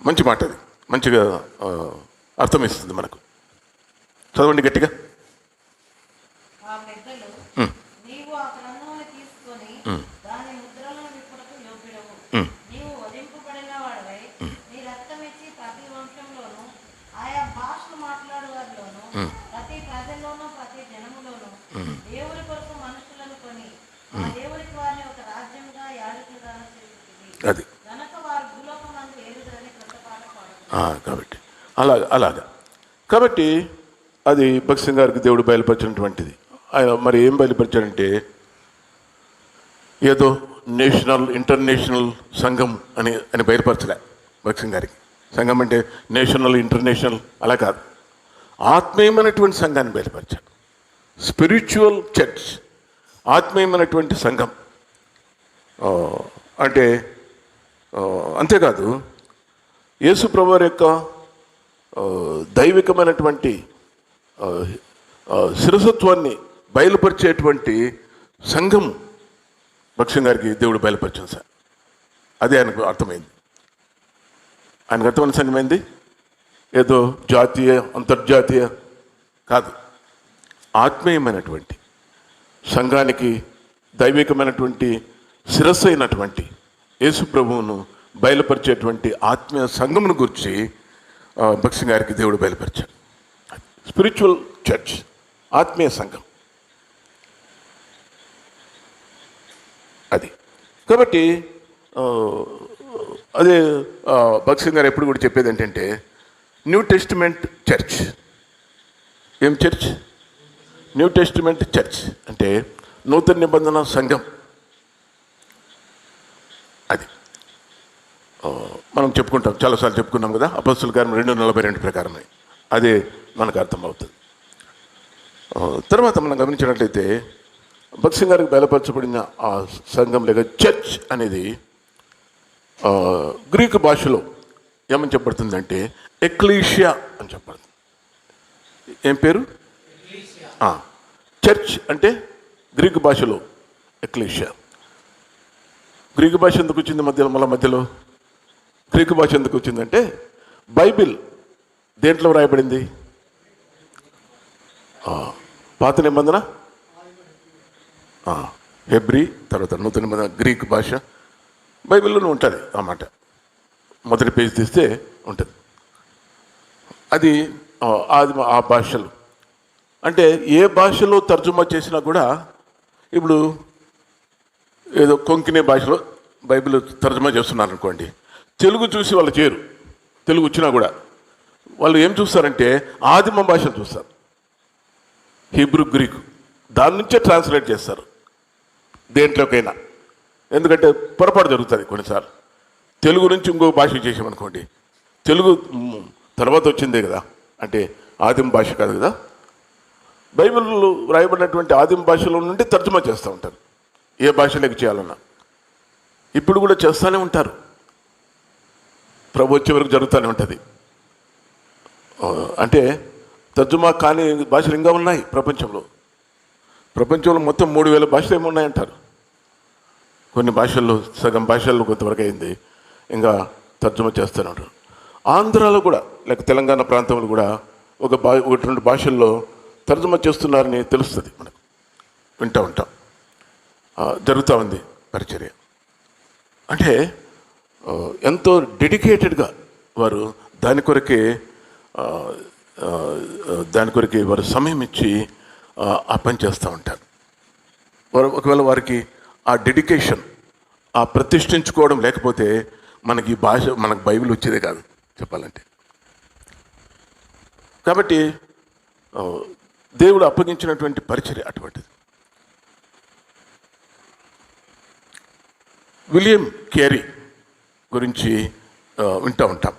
మంచి మాట, అది మంచిగా అర్థం ఇస్తుంది మనకు. చదవండి గట్టిగా. అది కాబట్టి అలాగా కాబట్టి అది భక్సింగ్ గారికి దేవుడు బయలుపరిచినటువంటిది. ఆయన మరి ఏం బయలుపరిచాడంటే ఏదో నేషనల్, ఇంటర్నేషనల్ సంఘం అని బయలుపరచలే భక్సింగ్ గారికి. సంఘం అంటే నేషనల్, ఇంటర్నేషనల్ అలా కాదు, ఆత్మీయమైనటువంటి సంఘాన్ని బయలుపరిచాడు. స్పిరిచువల్ చర్చ్, ఆత్మీయమైనటువంటి సంఘం. అంటే అంతేకాదు యేసు ప్రభువారి యొక్క దైవికమైనటువంటి శిరసత్వాన్ని బయలుపరిచేటువంటి సంఘం భక్ష్యం గారికి దేవుడు బయలుపరిచాను సార్. అదే ఆయనకు అర్థమైంది. ఆయనకు అర్థమైన సంఘం ఏంది? ఏదో జాతీయ అంతర్జాతీయ కాదు, ఆత్మీయమైనటువంటి సంఘానికి దైవికమైనటువంటి శిరస్సు అయినటువంటి యేసు ప్రభువును బయలుపరిచేటువంటి ఆత్మీయ సంఘమును గురించి భక్ష్యం గారికి దేవుడు బయలుపరిచాడు. స్పిరిచువల్ చర్చ్, ఆత్మీయ సంఘం అది. కాబట్టి అదే భక్ష్యం గారు ఎప్పుడు కూడా చెప్పేది ఏంటంటే న్యూ టెస్టిమెంట్ చర్చ్. ఏం చర్చ్? న్యూ టెస్టిమెంట్ చర్చ్ అంటే నూతన నిబంధన సంఘం. అది మనం చెప్పుకుంటాం, చాలాసార్లు చెప్పుకున్నాం కదా, అపొస్తలుల కార్యం 2:42 ప్రకారమే. అదే మనకు అర్థమవుతుంది. తర్వాత మనం గమనించినట్లయితే భక్ష్యం గారికి బయలుపరచబడిన ఆ సంఘం లేక చర్చ్ అనేది గ్రీకు భాషలో ఏమని చెప్పబడుతుందంటే ఎక్లీషియా అని చెప్పబడుతుంది. ఏం పేరు? చర్చ్ అంటే గ్రీకు భాషలో ఎక్లీషియా. గ్రీకు భాష ఎందుకు వచ్చింది మధ్యలో గ్రీకు భాష ఎందుకు వచ్చిందంటే బైబిల్ దేంట్లో రాయబడింది? పాత నిబంధన హెబ్రీ, తర్వాత నూతన నిబంధన గ్రీకు భాష బైబిల్లోనే ఉంటుంది అన్నమాట. మొదటి పేజీ తీస్తే ఉంటుంది. అది ఆ భాషలు అంటే ఏ భాషలో తర్జుమా చేసినా కూడా, ఇప్పుడు ఏదో కొంకణి భాషలో బైబిల్ తర్జుమా చేస్తున్నారు అనుకోండి, తెలుగు చూసి వాళ్ళు చేయరు. తెలుగు వచ్చినా కూడా వాళ్ళు ఏం చూస్తారంటే ఆదిమ భాషను చూస్తారు, హీబ్రూ, గ్రీకు, దాని నుంచే ట్రాన్స్లేట్ చేస్తారు దేంట్లోకైనా. ఎందుకంటే పొరపాటు జరుగుతుంది కొన్నిసార్లు. తెలుగు నుంచి ఇంకో భాష చేసామనుకోండి, తెలుగు తర్వాత వచ్చిందే కదా, అంటే ఆదిమ భాష కాదు కదా. బైబిల్లో రాయబడినటువంటి ఆదిమ భాషలో నుండి తర్జుమా చేస్తూ ఉంటారు ఏ భాషలోకి చేయాలన్నా. ఇప్పుడు కూడా చేస్తూనే ఉంటారు, ప్రభు వచ్చే వరకు జరుగుతూనే ఉంటుంది. అంటే తర్జుమా కాని భాషలు ఇంకా ఉన్నాయి ప్రపంచంలో మొత్తం 3000 భాషలు ఏమి ఉన్నాయంటారు. కొన్ని భాషల్లో సగం భాషల్లో కొంతవరకు అయింది, ఇంకా తర్జుమా చేస్తూనే ఉంటారు. ఆంధ్రాలో కూడా లేక తెలంగాణ ప్రాంతంలో కూడా ఒకటి రెండు భాషల్లో తర్జుమా చేస్తున్నారని తెలుస్తుంది మనకు, వింటూ ఉంటాం. జరుగుతూ ఉంది పరిచర్య. అంటే ఎంతో డెడికేటెడ్గా వారు దాని కొరకే వారు సమయం ఇచ్చి ఆ పని చేస్తూ ఉంటారు. వారు ఒకవేళ వారికి ఆ డెడికేషన్, ఆ ప్రతిష్ఠించుకోవడం లేకపోతే మనకి ఈ భాష, మనకు బైబిల్ వచ్చేదే కాదు చెప్పాలంటే. కాబట్టి దేవుడు అప్పగించినటువంటి పరిచర్య అటువంటిది. విలియం కేరీ గురించి వింటూ ఉంటాం.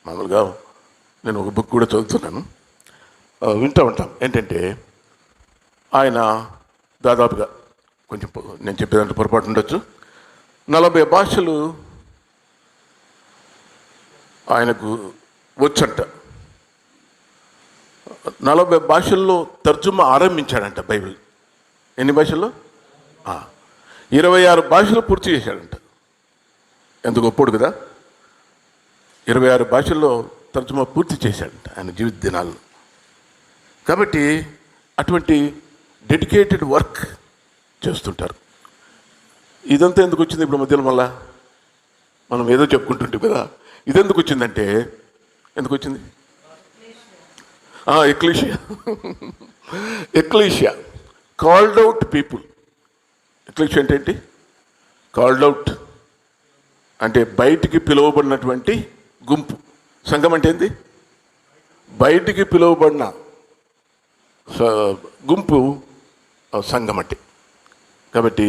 మామూలుగా నేను ఒక బుక్ కూడా చదువుతున్నాను, వింటూ ఉంటాం. ఏంటంటే ఆయన దాదాపుగా కొంచెం నేను చెప్పేదాంట్లో పొరపాటు ఉండొచ్చు, 40 భాషలు ఆయనకు వచ్చంట. 40 భాషల్లో తర్జుమా ఆరంభించాడంట బైబిల్. ఎన్ని భాషల్లో? 26 భాషలు పూర్తి చేశాడంట. ఎంత గొప్పోడు కదా. 26 భాషల్లో తర్జుమా పూర్తి చేశాడంట ఆయన జీవిత దినాల్లో. కాబట్టి అటువంటి డెడికేటెడ్ వర్క్ చేస్తుంటారు. ఇదంతా ఎందుకు వచ్చింది ఇప్పుడు మధ్యలో? మళ్ళా మనం ఏదో చెప్పుకుంటుంటాం కదా, ఇదెందుకు వచ్చిందంటే, ఎందుకు వచ్చింది? Ecclesia called out people. Ecclesia అంటే ఏంటి? కాల్డ్ అవుట్ అంటే బయటికి పిలువబడినటువంటి గుంపు. సంఘం అంటే ఏంటి? బయటికి పిలువబడిన గుంపు సంఘం అంటే. కాబట్టి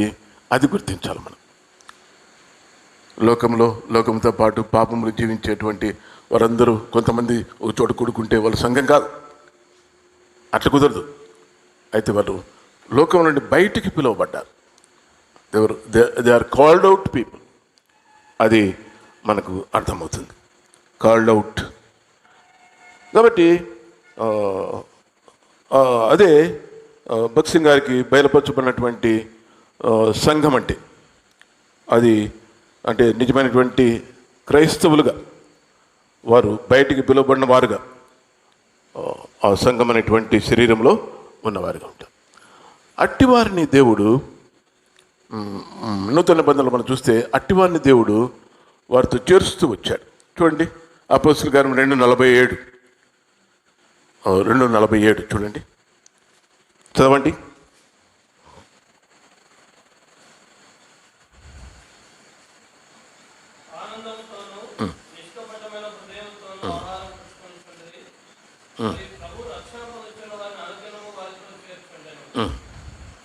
అది గుర్తించాలి మనం. లోకంతో పాటు పాపములు జీవించేటువంటి వారందరూ కొంతమంది ఒక చోట కూడుకుంటే వాళ్ళు సంఘం కాదు, అట్లా కుదరదు. అయితే వాళ్ళు లోకం నుండి బయటికి పిలువబడ్డారు. They are called out people. అది మనకు అర్థమవుతుంది. Called out. కాబట్టి అదే భగత్ సింగ్ గారికి బయలుపరచబడినటువంటి సంఘం అంటే అది అంటే నిజమైనటువంటి క్రైస్తవులుగా వారు బయటికి పిలువబడిన వారుగా ఆ సంఘం అనేటువంటి శరీరంలో ఉన్నవారుగా ఉంటారు. అట్టివారిని దేవుడు నూతన నిబంధనలు మనం చూస్తే అట్టివారిని దేవుడు వారితో చేరుస్తూ వచ్చాడు. చూడండి అపోస్తలుల కార్యం 2:47 చూడండి, చదవండి.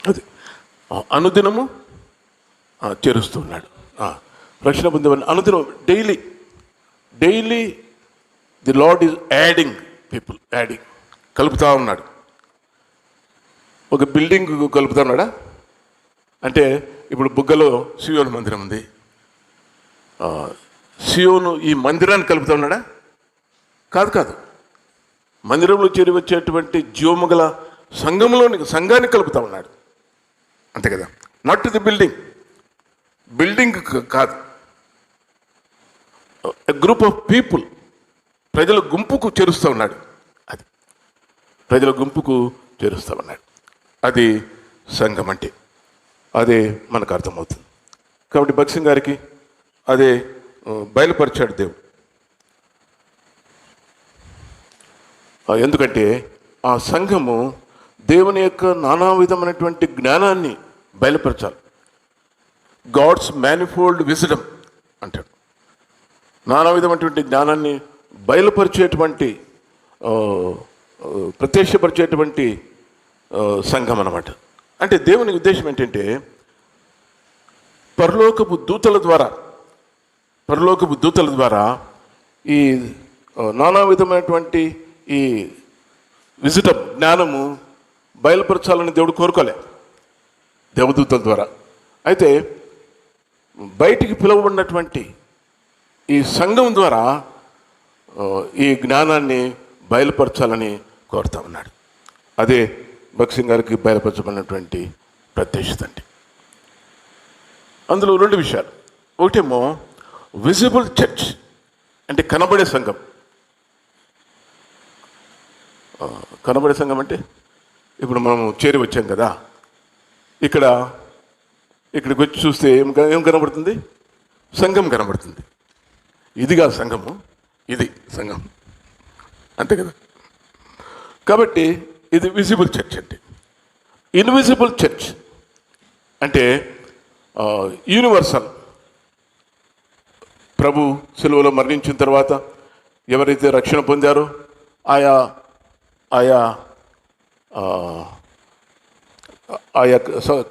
అది అనుదినము చేరుస్తూ ఉన్నాడు. రక్షణ పొందేవారిని అనుదినం daily the lord is adding people, కలుపుతా ఉన్నాడు. ఒక బిల్డింగ్ కలుపుతా ఉన్నాడా అంటే ఇప్పుడు బుగ్గలో సియోను మందిరం ఉంది, సియోను ఈ మందిరాన్ని కలుపుతా ఉన్నాడా? కాదు. మందిరంలో చేరి వచ్చేటువంటి జీవముగల సంఘాన్ని కలుపుతా ఉన్నాడు, అంతే కదా. నాట్ ది బిల్డింగ్ కాదు, గ్రూప్ ఆఫ్ పీపుల్, ప్రజల గుంపుకు చేరుస్తూ ఉన్నాడు. అది ప్రజల గుంపుకు చేరుస్తూ ఉన్నాడు. అది సంఘం అంటే అదే మనకు అర్థమవుతుంది. కాబట్టి భగత్ సింగ్ గారికి అదే బయలుపరిచాడు దేవుడు. ఎందుకంటే ఆ సంఘము దేవుని యొక్క నానా విధమైనటువంటి జ్ఞానాన్ని బయలుపరచాలి. గాడ్స్ మ్యానిఫోల్డ్ విజ్డమ్ అంటాడు. నానా విధమైనటువంటి జ్ఞానాన్ని బయలుపరిచేటువంటి ప్రత్యక్షపరిచేటువంటి సంఘం అన్నమాట. అంటే దేవుని ఉద్దేశం ఏంటంటే పరలోకపు దూతల ద్వారా ఈ నానా విధమైనటువంటి ఈ విజిటం జ్ఞానము బయలుపరచాలని దేవుడు కోరుకోలే దేవదూతల ద్వారా. అయితే బయటికి పిలువబడినటువంటి ఈ సంఘం ద్వారా ఈ జ్ఞానాన్ని బయలుపరచాలని కోరుతా ఉన్నాడు. అదే భగత్ సింగ్ గారికి బయలుపరచబడినటువంటి ప్రత్యక్షత అంటే. అందులో 2 విషయాలు. ఒకటేమో విజిబుల్ చర్చ్ అంటే కనబడే సంఘం. కనబడే సంఘం అంటే ఇప్పుడు మనం చేరి వచ్చాం కదా, ఇక్కడికి వచ్చి చూస్తే ఏం కనబడుతుంది? సంఘం కనబడుతుంది. ఇదిగా సంఘము, ఇది సంఘం, అంతే కదా. కాబట్టి ఇది విజిబుల్ చర్చ్ అంటే. ఇన్విజిబుల్ చర్చ్ అంటే యూనివర్సల్. ప్రభు సిలువలో మరణించిన తర్వాత ఎవరైతే రక్షణ పొందారో ఆయా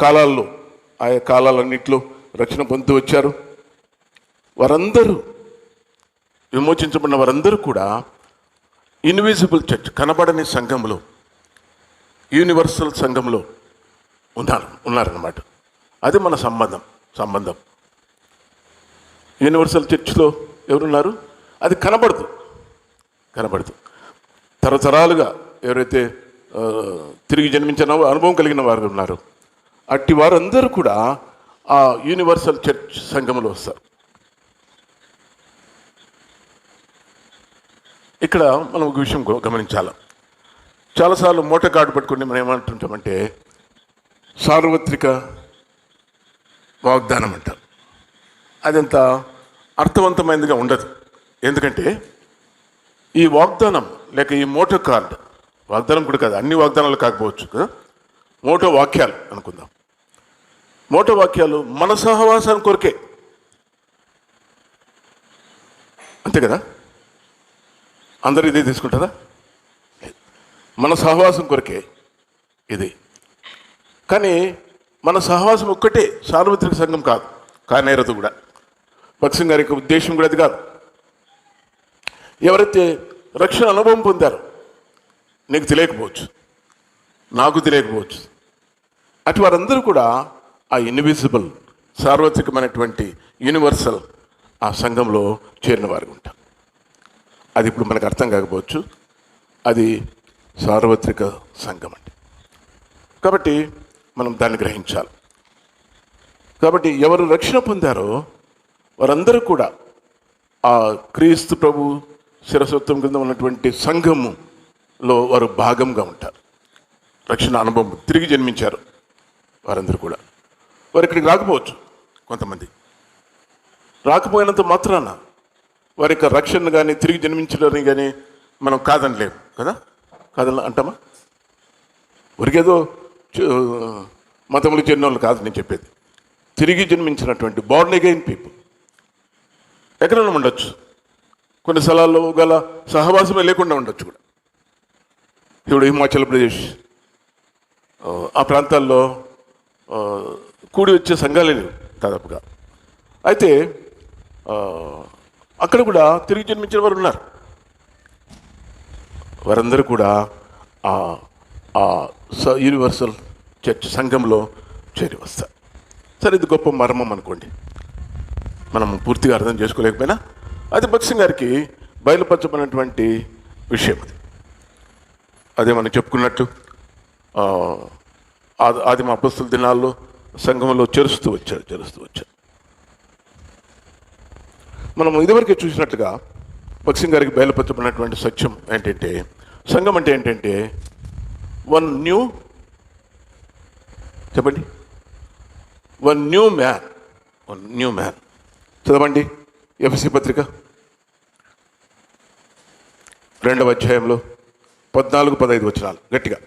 కాలాల్లో ఆయా కాలాలన్నింటిలో రక్షణ పొందుతూ వచ్చారు. వారందరూ విమోచించబడిన వారందరూ కూడా ఇన్విజిబుల్ చర్చ్, కనబడని సంఘంలో, యూనివర్సల్ సంఘంలో ఉన్నారన్నమాట. అది మన సంబంధం. యూనివర్సల్ చర్చ్లో ఎవరున్నారు? అది కనబడదు. తరతరాలుగా ఎవరైతే తిరిగి జన్మించిన అనుభవం కలిగిన వారు ఉన్నారు, అట్టి వారందరూ కూడా ఆ యూనివర్సల్ చర్చ్ సంఘంలో వస్తారు. ఇక్కడ మనం ఒక విషయం గమనించాలి. చాలాసార్లు మూట కార్డు పట్టుకుని మనం ఏమంటుంటామంటే సార్వత్రిక వాగ్దానం అంటారు. అదంత అర్థవంతమైనదిగా ఉండదు. ఎందుకంటే ఈ వాగ్దానం లేక ఈ మోటో కార్డు, వాగ్దానం కూడా కాదు, అన్ని వాగ్దానాలు కాకపోవచ్చు కదా, మోటో వాక్యాలు అనుకుందాం. మోటో వాక్యాలు మన సహవాసాన్ని కొరకే, అంతే కదా. అందరూ ఇదే తీసుకుంటారా? మన సహవాసం కొరకే ఇది. కానీ మన సహవాసం ఒక్కటే, సార్వత్రిక సంఘం కాదు, కానేరదు కూడా. భగత్ సింగ్ గారి యొక్క ఉద్దేశం కూడా అది కాదు. ఎవరైతే రక్షణ అనుభవం పొందారో, నీకు తెలియకపోవచ్చు, నాకు తెలియకపోవచ్చు, అటు వారందరూ కూడా ఆ ఇన్విజిబుల్ సార్వత్రికమైనటువంటి యూనివర్సల్ ఆ సంఘంలో చేరిన వారు ఉంటాం. అది ఇప్పుడు మనకు అర్థం కాకపోవచ్చు, అది సార్వత్రిక సంఘం అండి. కాబట్టి మనం దాన్ని గ్రహించాలి. కాబట్టి ఎవరు రక్షణ పొందారో వారందరూ కూడా ఆ క్రీస్తు ప్రభు శిరస్వత్వం కింద ఉన్నటువంటి సంఘములో వారు భాగంగా ఉంటారు. రక్షణ అనుభవం తిరిగి జన్మించారు వారందరూ కూడా. వారు ఇక్కడికి రాకపోవచ్చు, కొంతమంది రాకపోయినంత మాత్రాన వారి యొక్క రక్షణ కానీ తిరిగి జన్మించడాన్ని కానీ మనం కాదనలేము కదా. కాదని అంటామా? వారికేదో మతములు చెందిన వాళ్ళు కాదు నేను చెప్పేది. తిరిగి జన్మించినటువంటి బోర్న్ అగైన్ పీపుల్ ఎక్కడైనా ఉండొచ్చు, కొన్ని స్థలాల్లో గల సహవాసమే లేకుండా ఉండొచ్చు కూడా. ఇప్పుడు హిమాచల్ ప్రదేశ్ ఆ ప్రాంతాల్లో కూడి వచ్చే సంఘాలే లేవు దాదాపుగా. అయితే అక్కడ కూడా తిరిగి జన్మించిన వారు ఉన్నారు. వారందరూ కూడా యూనివర్సల్ చర్చ్ సంఘంలో చేరి వస్తారు. సరే, ఇది గొప్ప మర్మం అనుకోండి, మనం పూర్తిగా అర్థం చేసుకోలేకపోయినా అది భక్త్ సింగ్ గారికి బయలుపరచబడినటువంటి విషయం. అదే మనం చెప్పుకున్నట్టు ఆదిమ అపొస్తలుల దినాల్లో సంఘంలో చేరుస్తూ వచ్చారు. మనం ఇదివరకే చూసినట్లుగా భక్త్ సింగ్ గారికి బయలుపరచబడినటువంటి సత్యం ఏంటంటే, సంఘం అంటే ఏంటంటే వన్ న్యూ మ్యాన్. చదవండి ఎఫెసీ పత్రిక 2వ అధ్యాయంలో 14-15 వచనాలు గట్టిగా.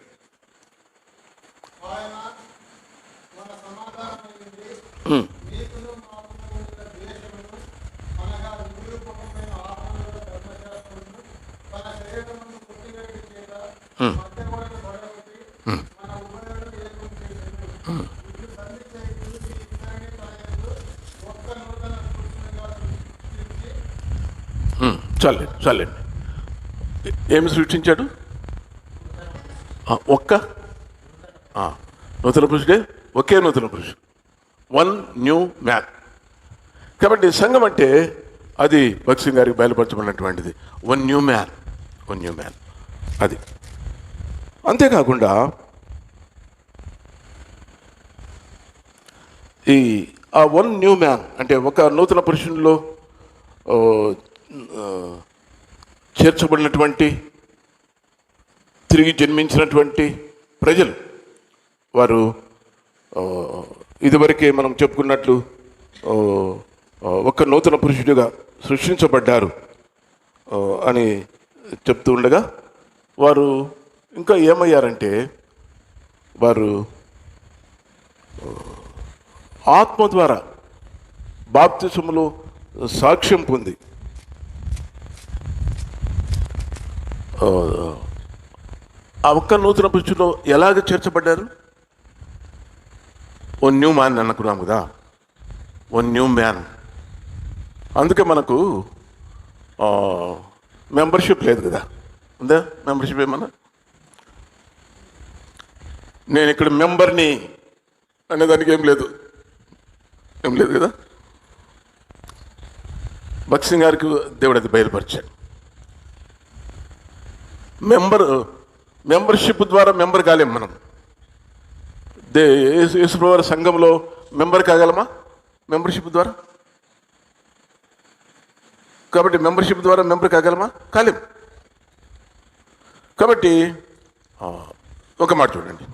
చాలండి. ఏమి సృష్టించాడు? నూతన పురుషుడే, ఒకే నూతన పురుషుడు, వన్ న్యూ మ్యాన్. కాబట్టి సంఘం అంటే అది భక్త్ సింగ్ గారికి బయలుపరచబడినటువంటిది. వన్ న్యూ మ్యాన్ అది. అంతేకాకుండా ఆ వన్ న్యూ మ్యాన్ అంటే ఒక నూతన పురుషునిలో చేర్చబడినటువంటి తిరిగి జన్మించినటువంటి ప్రజలు, వారు ఇదివరకే మనం చెప్పుకున్నట్లు ఒక నూతన పురుషుడిగా సృష్టించబడ్డారు అని చెప్తూ ఉండగా, వారు ఇంకా ఏమయ్యారంటే వారు ఆత్మ ద్వారా బాప్తిసములో సాక్ష్యం పొంది ఆ ఒక్క నూతన పురుషులో ఎలాగ చేర్చబడ్డారు? వన్ న్యూ మ్యాన్ అనుకున్నాం కదా, వన్ న్యూ మ్యాన్. అందుకే మనకు మెంబర్షిప్ లేదు కదా. ఉందా మెంబర్షిప్? ఏమన్నా నేను ఇక్కడ మెంబర్ని అనేదానికి ఏం లేదు కదా. భక్త్ సింగ్ గారికి దేవుడు అది బయలుపరిచాడు. మెంబర్షిప్ ద్వారా మెంబర్ కాలేం మనం. యేసుప్రభువారి సంఘంలో మెంబర్ కాగలమా? మెంబర్షిప్ ద్వారా. కాబట్టి మెంబర్షిప్ ద్వారా మెంబర్ కాగలమా? కాలేం. కాబట్టి ఒక మాట చూడండి,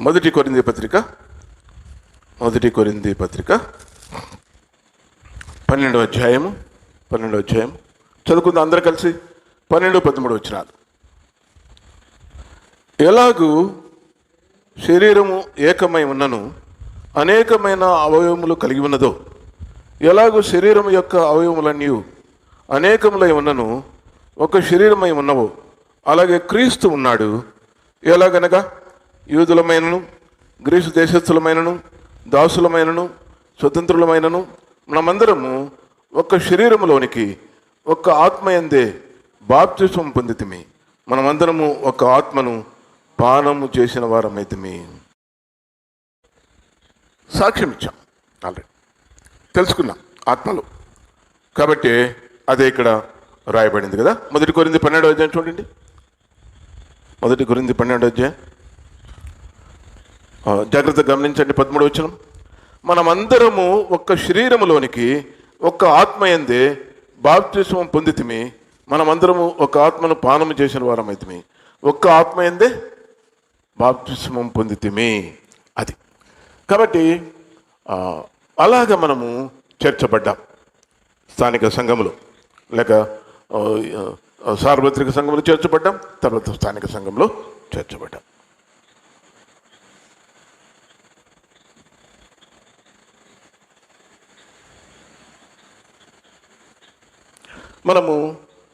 మొదటి కొరింథీ పత్రిక 12వ అధ్యాయం చదువుకుందాం అందరూ కలిసి. 12-13 వచనాలు. ఎలాగూ శరీరము ఏకమై ఉన్నను అనేకమైన అవయవములు కలిగి ఉన్నదో, ఎలాగూ శరీరము యొక్క అవయవములన్నీ అనేకములై ఉన్నను ఒక శరీరమై ఉన్నవో, అలాగే క్రీస్తు ఉన్నాడు. ఎలాగనగా యూదులమైనను గ్రీసు దేశస్థులమైనను దాసులమైనను స్వతంత్రులమైనను మనమందరము ఒక శరీరములోనికి ఒక ఆత్మయందే బాప్తిస్మం పొందితిమి. మనమందరము ఒక ఆత్మను పానము చేసిన వారమైతిమి. సాక్ష్యం ఇచ్చాం, ఆల్రెడీ తెలుసుకున్నాం. ఆత్మలు. కాబట్టి అదే ఇక్కడ రాయబడింది కదా. 1 కొరింథీ 12వ అధ్యాయం చూడండి. 1 కొరింథీ 12వ అధ్యాయం జాగ్రత్తగా గమనించండి. 13వ వచనం. మనమందరము ఒక్క శరీరములోనికి ఒక్క ఆత్మ యందే బాప్తిస్మం పొందితిమి, మనమందరము ఒక ఆత్మను పానము చేసిన వారమైతిమి, ఒక్క ఆత్మ యందే బాప్తిస్మం పొందితిమి. అది కాబట్టి అలాగ మనము చేర్చబడ్డాం. స్థానిక సంఘములు లేక సార్వత్రిక సంఘంలో చేర్చబడ్డాం, తర్వాత స్థానిక సంఘంలో చేర్చబడ్డాం. మనము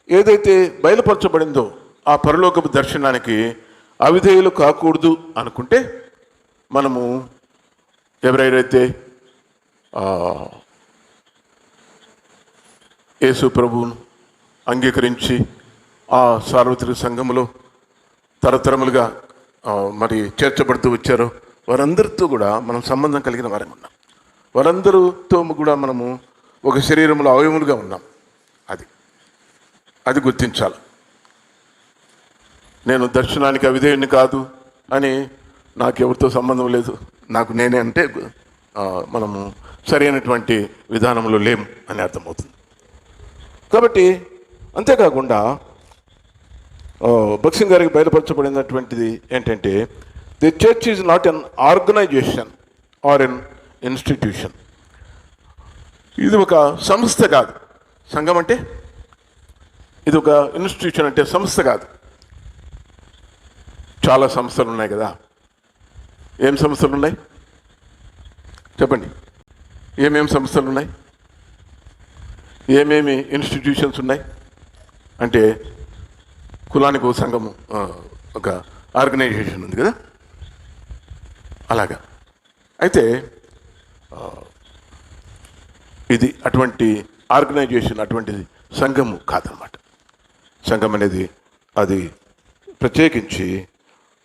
ఏదైతే బయలుపరచబడిందో ఆ పరలోకపు దర్శనానికి అవిధేయులు కాకూడదు అనుకుంటే, మనము ఎవరైతే యేసు ప్రభువును అంగీకరించి ఆ సార్వత్రిక సంఘములో తరతరములుగా మరి చేర్చబడుతూ వచ్చారో వారందరితో కూడా మనం సంబంధం కలిగిన వారే ఉన్నాం. వారందరితో కూడా మనము ఒక శరీరంలో అవయములుగా ఉన్నాం. అది గుర్తించాలి. నేను దర్శనానికి అవిధేయుని కాదు అని నాకెవరితో సంబంధం లేదు, నాకు నేనే అంటే మనము సరైనటువంటి విధానంలో లేం అని అర్థమవుతుంది. కాబట్టి అంతేకాకుండా భక్సింగ్ గారికి బయలుపరచబడినటువంటిది ఏంటంటే, the church is not an organisation or an institution. ఇది ఒక సంస్థ కాదు. సంఘం అంటే ఇది ఒక ఇన్స్టిట్యూషన్ అంటే సంస్థ కాదు. చాలా సంస్థలు ఉన్నాయి కదా. ఏం సంస్థలు ఉన్నాయి చెప్పండి? ఏమేమి సంస్థలు ఉన్నాయి, ఏమేమి ఇన్స్టిట్యూషన్స్ ఉన్నాయి అంటే, కులానికి ఒక సంఘము, ఒక ఆర్గనైజేషన్ ఉంది కదా, అలాగా. అయితే ఇది అటువంటి ఆర్గనైజేషన్, అటువంటి సంఘము కాదనమాట. సంఘం అనేది అది ప్రత్యేకించి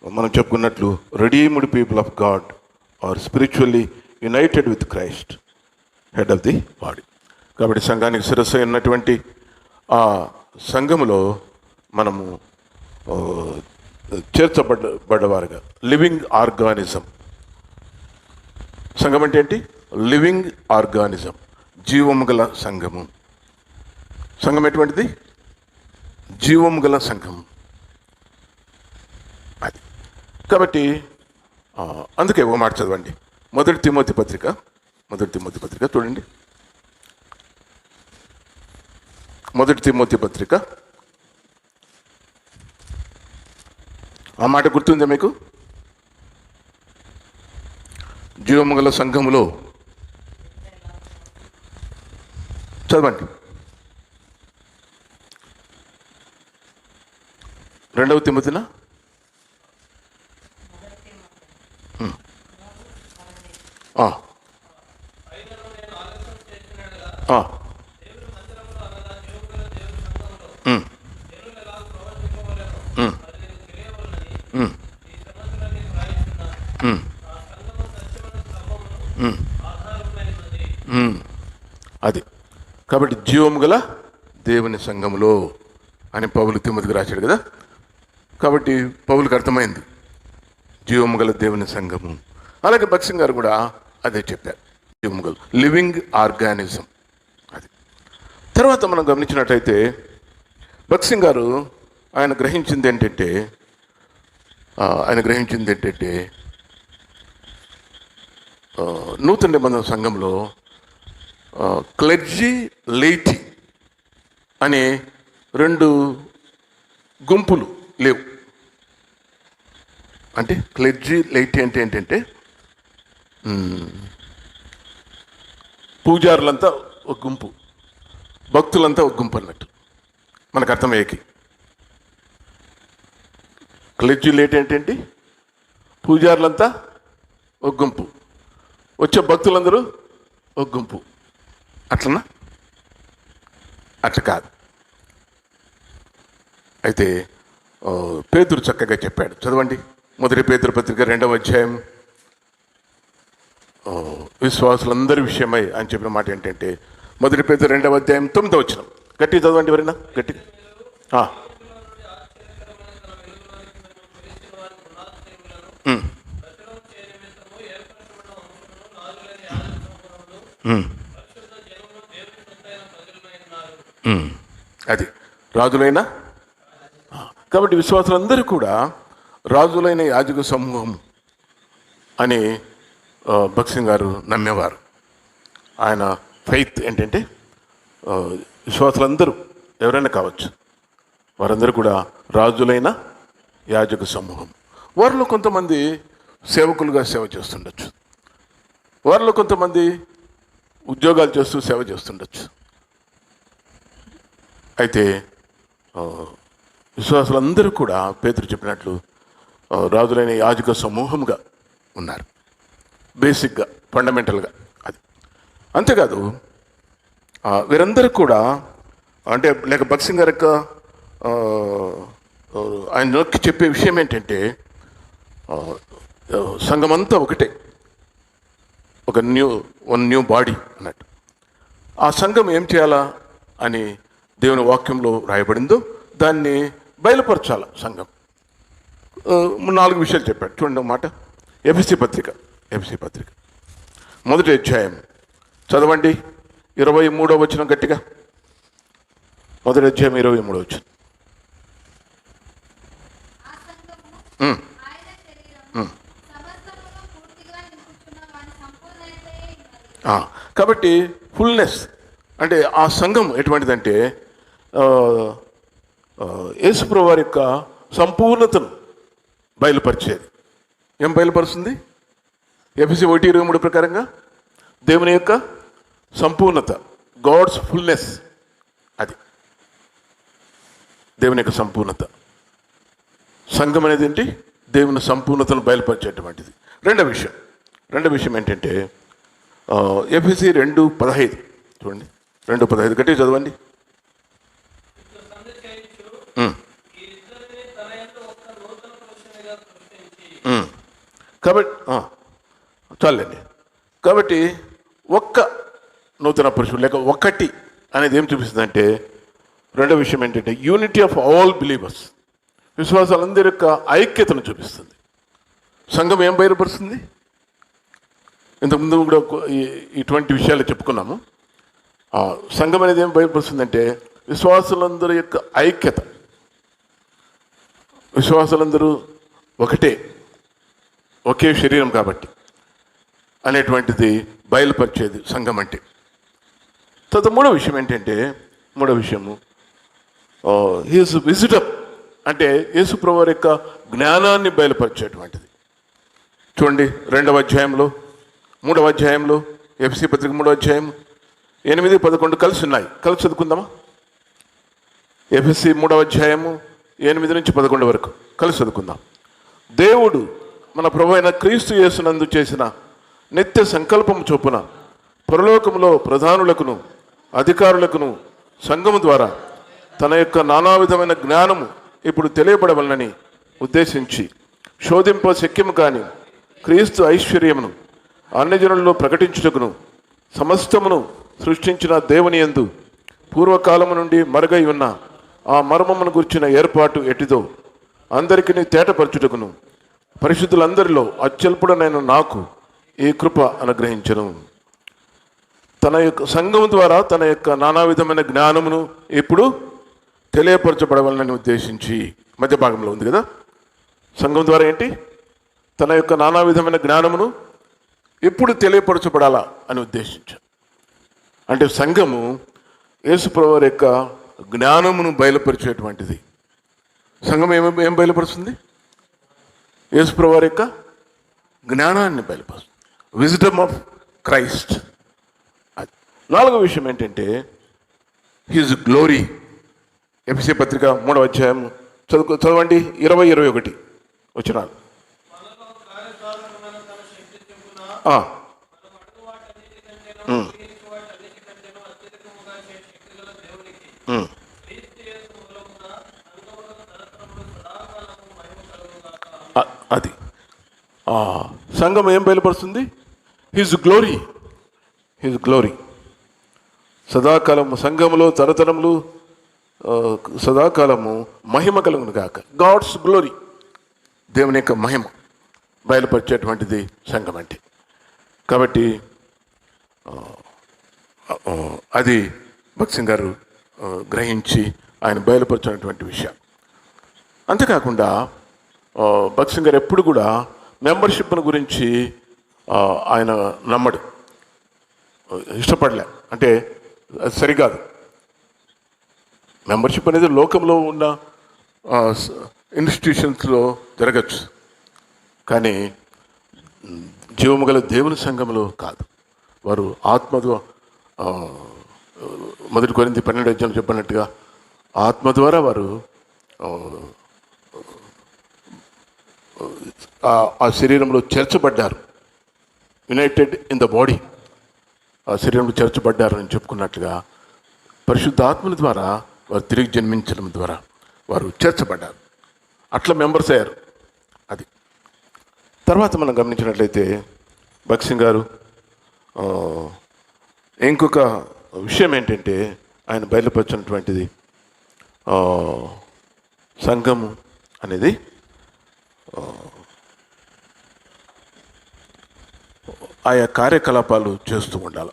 మనం చెప్పుకున్నట్లు redeemed people of God are spiritually united with Christ, head of the body. కాబట్టి సంఘానికి శిరస్సు అయినటువంటి ఆ సంఘములో మనము చేర్చబడ్డవారుగా, లివింగ్ ఆర్గానిజం. సంఘం అంటే ఏంటి? లివింగ్ ఆర్గానిజం, జీవము గల సంఘము. సంఘం ఎటువంటిది? జీవము గల సంఘం. అది కాబట్టి అందుకే ఓ మాట చదవండి. 1 తిమోతి పత్రిక చూడండి. 1 తిమోతి పత్రిక, ఆ మాట గుర్తుందా మీకు? జీవము గల సంఘములో చదవండి. 2వ తిమోతినా? అది కాబట్టి జీవము గల దేవుని సంఘములో అని పౌలు తిమోతికి రాశాడు కదా. కాబట్టి పౌలుకి అర్థమైంది జీవము గల దేవుని సంఘము. అలాగే భక్సింగ్ గారు కూడా అదే చెప్పారు, జీవము గల లివింగ్ ఆర్గానిజం. అది తర్వాత మనం గమనించినట్టయితే భక్సింగ్ గారు ఆయన గ్రహించింది ఏంటంటే నూతన నిబంధన సంఘంలో క్లెర్జీ లెయిటీ అనే 2 గుంపులు లేవు. అంటే క్లెర్జీ లెయిటీ అంటే ఏంటంటే, పూజారులంతా ఒక గుంపు, భక్తులంతా ఒక గుంపు అన్నట్టు మనకు అర్థమయ్యేకి. క్లెర్జీ లెయిటీ ఏంటంటే పూజారులంతా ఒక గుంపు, వచ్చే భక్తులందరూ ఒక గుంపు. అట్లనా? అట్లా కాదు. అయితే పేతురు చక్కగా చెప్పాడు, చదవండి. 1 పేతురు పత్రిక 2వ అధ్యాయం. విశ్వాసులందరి విషయమై అని చెప్పిన మాట ఏంటంటే, మొదటి పేతురు 2వ అధ్యాయం 9వ వచనం. గట్టి చదవండి ఎవరైనా గట్టిగా. అది రాజులైన, కాబట్టి విశ్వాసులందరూ కూడా రాజులైన యాజక సమూహం అని భగత్ సింగ్ గారు నమ్మేవారు. ఆయన ఫెయిత్ ఏంటంటే విశ్వాసులందరూ ఎవరైనా కావచ్చు, వారందరూ కూడా రాజులైన యాజక సమూహం. వారిలో కొంతమంది సేవకులుగా సేవ చేస్తుండొచ్చు, వారిలో కొంతమంది ఉద్యోగాలు చేస్తూ సేవ చేస్తుండొచ్చు. అయితే విశ్వాసులందరూ కూడా పేతురు చెప్పినట్లు రాజులైన యాజక సమూహంగా ఉన్నారు, బేసిక్గా ఫండమెంటల్గా. అది అంతేకాదు, వీరందరూ కూడా అంటే లేక భగత్ సింగ్ గారి యొక్క ఆయన నొక్కి చెప్పే విషయం ఏంటంటే సంఘమంతా ఒకటే, ఒక న్యూ బాడీ అన్నట్టు. ఆ సంఘం ఏం చేయాలా అని దేవుని వాక్యంలో రాయబడిందో దాన్ని బయలుపరచాల సంఘం. 4 విషయాలు చెప్పాడు. చూడండి మాట. ఎఫెసీ పత్రిక మొదటి అధ్యాయం చదవండి, 23వ వచనం గట్టిగా. మొదటి అధ్యాయం 23వ వచనం. కాబట్టి ఫుల్నెస్ అంటే ఆ సంఘం ఎటువంటిదంటే యేసుప్రభువు వారి యొక్క సంపూర్ణతను బయలుపరిచేది. ఏం బయలుపరుస్తుంది? ఎఫెసీ 1:23 ప్రకారంగా దేవుని యొక్క సంపూర్ణత, గాడ్స్ ఫుల్నెస్. అది దేవుని యొక్క సంపూర్ణత. సంఘం అనేది ఏంటి? దేవుని సంపూర్ణతను బయలుపరిచేటువంటిది. రెండో విషయం ఏంటంటే ఎఫెసీ 2:15 చూడండి. 2:15 గట్టిగా చదవండి. కాబట్టి చాలండి. కాబట్టి ఒక్క నూతన పురుషుడు లేక ఒకటి అనేది ఏం చూపిస్తుందంటే, రెండో విషయం ఏంటంటే యూనిటీ ఆఫ్ ఆల్ బిలీవర్స్, విశ్వాసాలందరి యొక్క ఐక్యతను చూపిస్తుంది. సంఘం ఏం బయలుపరుస్తుంది? ఇంతకుముందు కూడా ఇటువంటి విషయాలు చెప్పుకున్నాము. సంఘం అనేది ఏం బయలుపరుస్తుందంటే విశ్వాసులందరి యొక్క ఐక్యత, విశ్వాసులందరూ ఒకటే, ఒకే శరీరం కాబట్టి అనేటువంటిది బయలుపరిచేది సంఘం అంటే. తర్వాత మూడో విషయం ఏంటంటే, హీస్ విజిటర్ అంటే యేసు ప్రభువు యొక్క జ్ఞానాన్ని బయలుపరిచేటువంటిది. చూడండి 2వ అధ్యాయంలో 3వ అధ్యాయంలో ఎఫెసీ పత్రిక 3వ అధ్యాయం 8-11 కలిసి ఉన్నాయి. కలిసి చదువుకుందామా? ఎఫెసీ 3వ అధ్యాయము 8-11 వరకు కలిసి చదువుకుందాం. దేవుడు మన ప్రభు అయిన క్రీస్తు యేసునందు చేసిన నిత్య సంకల్పము చొప్పున పరలోకములో ప్రధానులకును అధికారులకును సంఘము ద్వారా తన యొక్క నానా విధమైన జ్ఞానము ఇప్పుడు తెలియబడవలనని ఉద్దేశించి శోధింప శక్యము కాని క్రీస్తు ఐశ్వర్యమును అన్ని జనులలో ప్రకటించుటకును సమస్తమును సృష్టించిన దేవుని యందు పూర్వకాలము నుండి మరుగై ఉన్న ఆ మర్మమును గుర్చిన ఏర్పాటు ఎటిదో అందరికీ తేటపరచుటకును పరిశుద్ధులందరిలో అత్యల్పుడనైన నాకు ఈ కృప అనుగ్రహించను. తన యొక్క సంఘం ద్వారా తన యొక్క నానా విధమైన జ్ఞానమును ఇప్పుడు తెలియపరచబడవాలని ఉద్దేశించి, మధ్య భాగంలో ఉంది కదా, సంఘం ద్వారా ఏంటి? తన యొక్క నానా విధమైన జ్ఞానమును ఇప్పుడు తెలియపరచబడాలా అని ఉద్దేశించారు. అంటే సంఘము యేసుప్రభువు యొక్క జ్ఞానమును బయలుపరిచేటువంటిది. సంఘం ఏం బయలుపరుస్తుంది? యేసుప్రభువు యొక్క జ్ఞానాన్ని బయలుపరుస్తుంది, విజ్డమ్ ఆఫ్ క్రైస్ట్. నాలుగో విషయం ఏంటంటే హిజ్ గ్లోరీ. ఎఫెసీ పత్రిక 3వ అధ్యాయం చదవండి 20-21 వచనాలు. అది సంఘం ఏం బయలుపరుస్తుంది? His glory. సదాకాలము సంఘములో తరతరములు సదాకాలము మహిమ కలుగును గాక. గాడ్స్ గ్లోరీ, దేవుని యొక్క మహిమ బయలుపరిచేటువంటిది సంఘం అంటే. కాబట్టి అది భగత్ సింగ్ గారు గ్రహించి ఆయన బయలుపరిచినటువంటి విషయం. అంతేకాకుండా భగత్ సింగ్ గారు ఎప్పుడు కూడా మెంబర్షిప్ను గురించి ఆయన నమ్మడు, ఇష్టపడలే. అంటే అది సరికాదు. మెంబర్షిప్ అనేది లోకంలో ఉన్న ఇన్స్టిట్యూషన్స్లో జరగచ్చు, కానీ జీవము గల దేవుని సంఘంలో కాదు. వారు ఆత్మ మొదటి కొరింథీ 12 చెప్పినట్టుగా ఆత్మ ద్వారా వారు ఆ శరీరంలో చేర్చబడ్డారు. యునైటెడ్ ఇన్ ద బాడీ, ఆ శరీరంలో చేర్చబడ్డారు అని చెప్పుకున్నట్లుగా పరిశుద్ధ ఆత్మల ద్వారా వారు తిరిగి జన్మించడం ద్వారా వారు చేర్చబడ్డారు. అట్లా మెంబర్స్ అయ్యారు. అది తర్వాత మనం గమనించినట్లయితే భగత్ సింగ్ గారు ఇంకొక విషయం ఏంటంటే ఆయన బయలుపరిచినటువంటిది సంఘము అనేది ఆయా కార్యకలాపాలు చేస్తూ ఉండాలి.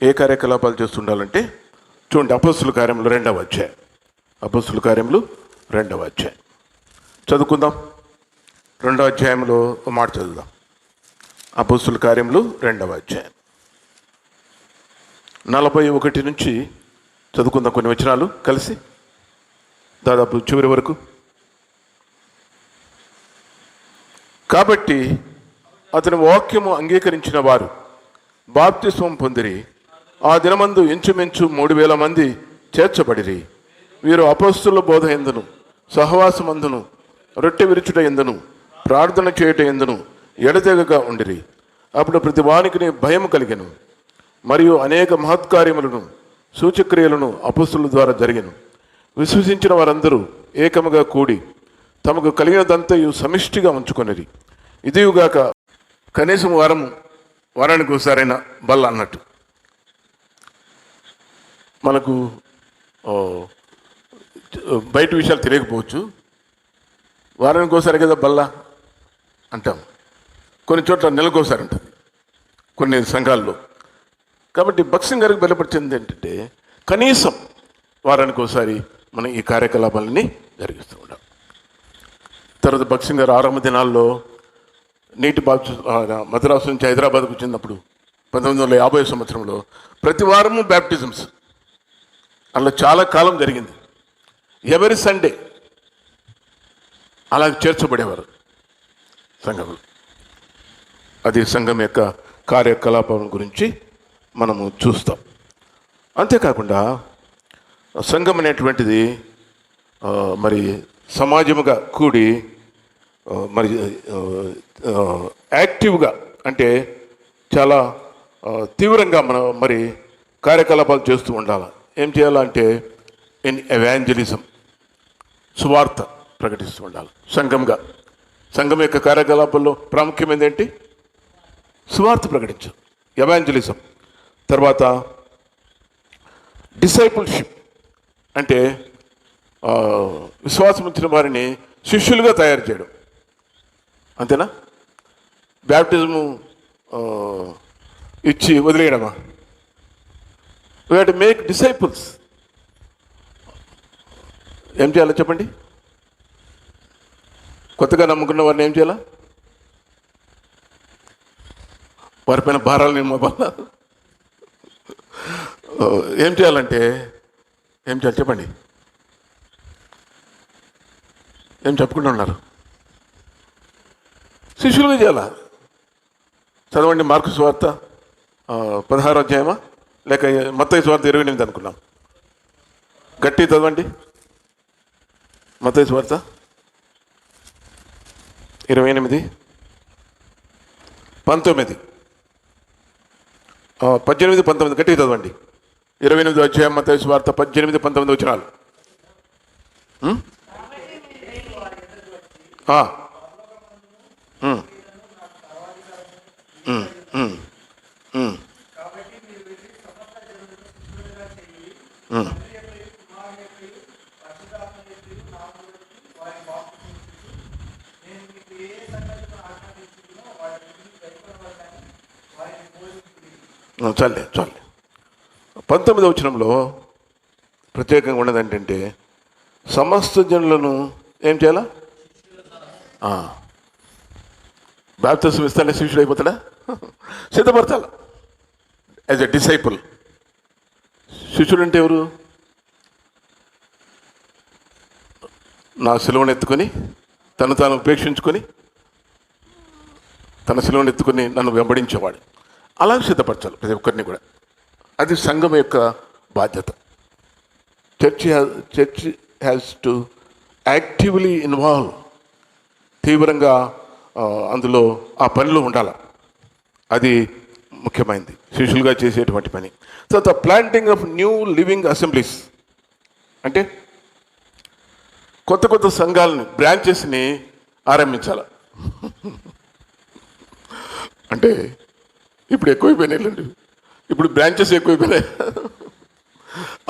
ఏ కార్యకలాపాలు చేస్తూ ఉండాలంటే చూడండి, అపొస్తలుల కార్యములు 2వ అధ్యాయం. అపొస్తలుల కార్యములు 2వ అధ్యాయం చదువుకుందాం. 2వ అధ్యాయంలో ఒక మాట చదువుదాం. అపొస్తలుల కార్యములు 2వ అధ్యాయం 41 నుంచి చదువుకుందాం. కొన్ని వచనాలు కలిసి దాదాపు చివరి వరకు. కాబట్టి అతని వాక్యము అంగీకరించిన వారు బాప్తిస్మం పొందిరి. ఆ దినమందు ఇంచుమించు 3000 మంది చేర్చబడిరి. వీరు అపొస్తలుల బోధ ఎందును, సహవాసమందును, రొట్టె విరుచుట ఎందును, ప్రార్థన చేయుట ఎందును ఎడతెగక ఉండిరి. అప్పుడు ప్రతి వానికి భయం కలిగెను. మరియు అనేక మహత్కార్యములను సూచక్రియలను అపొస్తలుల ద్వారా జరిగెను. విశ్వసించిన వారందరూ ఏకముగా కూడి తమకు కలిగినదంతయు సమిష్టిగా ఉంచుకొనిరి. ఇదియుగాక కనీసం వారానికి ఒకసారైనా బల్ల అన్నట్టు. మనకు బయట విషయాలు తెలియకపోవచ్చు, వారానికి ఒకసారి కదా బల్ల అంటాం. కొన్ని చోట్ల నెలకోసారి ఉంటుంది కొన్ని సంఘాల్లో. కాబట్టి భగత్ సింగ్ గారికి బయలుపరిచింది ఏంటంటే కనీసం వారానికి ఒకసారి మనం ఈ కార్యకలాపాలని జరిగిస్తూ ఉంటాం. తర్వాత భగత్ సింగ్ గారు 6వ దినాల్లో నీటి మద్రాసు నుంచి హైదరాబాద్కు వచ్చినప్పుడు 1950 సంవత్సరంలో ప్రతి వారము బ్యాప్టిజమ్స్ అలా చాలా కాలం జరిగింది. ఎవరి సండే అలా చేర్చబడేవారు సంఘంలో. అది సంఘం యొక్క కార్యకలాపం గురించి మనము చూస్తాం. అంతేకాకుండా సంఘం అనేటువంటిది మరి సమాజముగా కూడి మరి యాక్టివ్గా అంటే చాలా తీవ్రంగా మనం మరి కార్యకలాపాలు చేస్తూ ఉండాలి. ఏం చేయాలంటే ఇన్ ఎవాంజలిజం, సువార్త ప్రకటిస్తూ ఉండాలి సంఘంగా. సంఘం యొక్క కార్యకలాపాల్లో ప్రాముఖ్యమైనది ఏంటి? సువార్త ప్రకటించు, ఎవాంజలిజం. తర్వాత డిసైపుల్షిప్ అంటే విశ్వాసం ఇచ్చిన వారిని శిష్యులుగా తయారు చేయడం. అంతేనా? బ్యాప్టిజము ఇచ్చి వదిలేయడమా? We have to make disciples. ఏం చేయాలో చెప్పండి? కొత్తగా నమ్ముకున్న వారిని ఏం చేయాలా? వారిపైన భారాలు మోపాలా? ఏం చేయాలంటే ఏం చేయాలి చెప్పండి? ఏం చెప్పుకుంటూ ఉన్నారు? శిష్యులుగా చేయాలా? చదవండి. మార్కు సువార్త 16వ అధ్యాయమా లేక మత్తయి సువార్త 28 అనుకున్నాం. గట్టి చదవండి. మత్తయి సువార్త 28, 19, 18, 19 గట్టిగా చదవండి. 28వ అధ్యాయం మత్తయి సువార్త 18, 19 వచనాలు. చాలే 19వ వచనంలో ప్రత్యేకంగా ఉన్నది ఏంటంటే సమస్త జనులను ఏం చేయాలా? బాప్తిసం ఇస్తానే శిష్యుడు అయిపోతాడా? సిద్ధపడతాడు యాజ్ ఎ డిసైపుల్. శిష్యుడు అంటే ఎవరు? నా సిలువను ఎత్తుకొని తాను ఉపేక్షించుకొని తన సిలువను ఎత్తుకొని నన్ను వెంబడించేవాడు. అలా సిద్ధపరచాలి ప్రతి ఒక్కరిని కూడా. అది సంఘం యొక్క బాధ్యత. Church has to actively involve, తీవ్రంగా అందులో ఆ పనిలో ఉండాలి. అది ముఖ్యమైనది శిష్యులుగా చేసేటువంటి పని. తర్వాత planting of new living assemblies అంటే కొత్త సంఘాలని, బ్రాంచెస్ని ఆరంభించాలి. అంటే ఇప్పుడు ఎక్కువైపోయినాయి, ఇప్పుడు బ్రాంచెస్ ఎక్కువైపోయినాయి.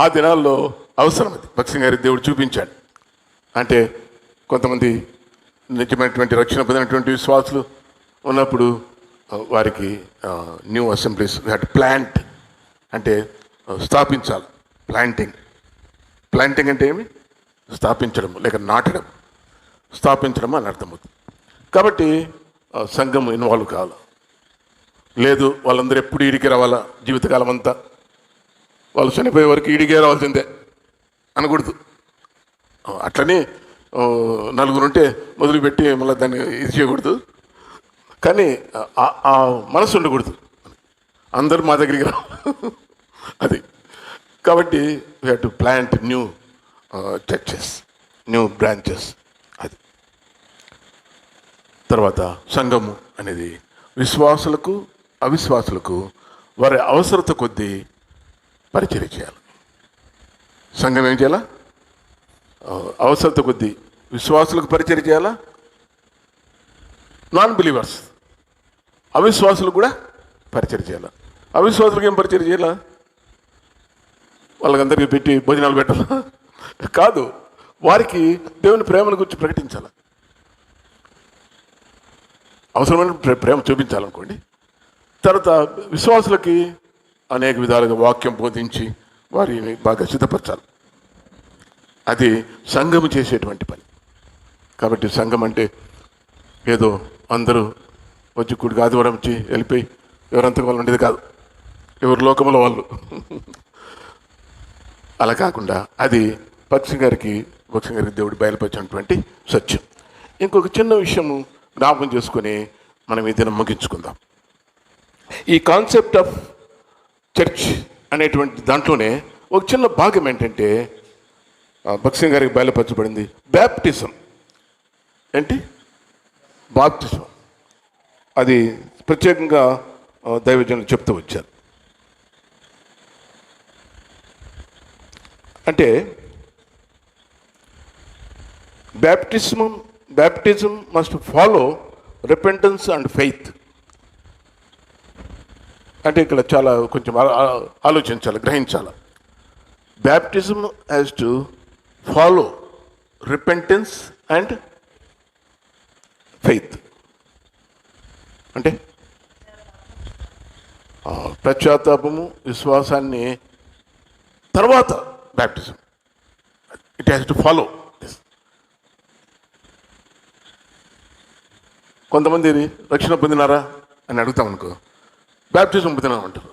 ఆ దినాల్లో అవసరం అది. భక్సింగ్ గారి దేవుడు చూపించాడు. అంటే కొంతమంది నిజమైనటువంటి రక్షణ పొందినటువంటి విశ్వాసులు ఉన్నప్పుడు వారికి న్యూ అసెంబ్లీస్ ప్లాంట్ అంటే స్థాపించాలి. ప్లాంటింగ్ అంటే ఏమి? స్థాపించడం లేక నాటడం, స్థాపించడం అని అర్థమవుతుంది. కాబట్టి సంఘం ఇన్వాల్వ్ కావాలి. లేదు వాళ్ళందరూ ఎప్పుడు ఈడికి రావాలా, జీవితకాలం అంతా వాళ్ళు చనిపోయే వరకు ఈడికే రావాల్సిందే అనకూడదు. అట్లనే నలుగురుంటే మొదలుపెట్టి మళ్ళీ దాన్ని ఇది చేయకూడదు. కానీ ఆ మనసు ఉండకూడదు, అందరూ మా దగ్గరికి రా అది. కాబట్టి we have to plant new churches, new branches. అది తర్వాత సంఘము అనేది విశ్వాసులకు అవిశ్వాసులకు వారి అవసరత కొద్దీ పరిచర్య చేయాలి. సంఘం ఏం చేయాలా? అవసరత కొద్దీ విశ్వాసులకు పరిచర్య చేయాలా, నాన్ బిలీవర్స్ అవిశ్వాసులకు కూడా పరిచర్య చేయాలా. అవిశ్వాసులకు ఏం పరిచర్య చేయాలా? వాళ్ళకందరికీ పెట్టి భోజనాలు పెట్టాలా? కాదు, వారికి దేవుని ప్రేమను గురించి ప్రకటించాలి. అవసరమైన ప్రేమ చూపించాలనుకోండి. తర్వాత విశ్వాసులకి అనేక విధాలుగా వాక్యం బోధించి వారిని బాగా సిద్ధపరచాలి. అది సంఘము చేసేటువంటి పని. కాబట్టి సంఘం అంటే ఏదో అందరూ వచ్చి కూడికి ఆదివారం వచ్చి వెళ్ళిపోయి ఎవరంతకు వాళ్ళు ఉండేది కాదు, ఎవరు లోకంలో వాళ్ళు. అలా కాకుండా అది భక్సింగ్ గారికి దేవుడు బయలుపరిచినటువంటి సత్యం. ఇంకొక చిన్న విషయము జ్ఞాపకం చేసుకొని మనం ఈ దినం ముగించుకుందాం. ఈ కాన్సెప్ట్ ఆఫ్ చర్చ్ అనేటువంటి దాంట్లోనే ఒక చిన్న భాగం ఏంటంటే భక్సింగ్ గారికి బయలుపరచబడింది బ్యాప్టిజం. ఏంటి? బాప్టిజం. అది ప్రత్యేకంగా దైవజనులు చెప్తూ వచ్చారు. అంటే baptism must follow repentance and faith. అంటే ఇక్కడ చాలా కొంచెం ఆలోచించాలి, గ్రహించాలి. Baptism has to follow repentance and faith. అంటే పశ్చాత్తాపము, విశ్వాసాన్ని తర్వాత baptism. It has to follow this. కొంతమంది రక్షణ పొందినారా అని అడుగుతాం అనుకో, బ్యాప్టిజం పొందినామంటారు.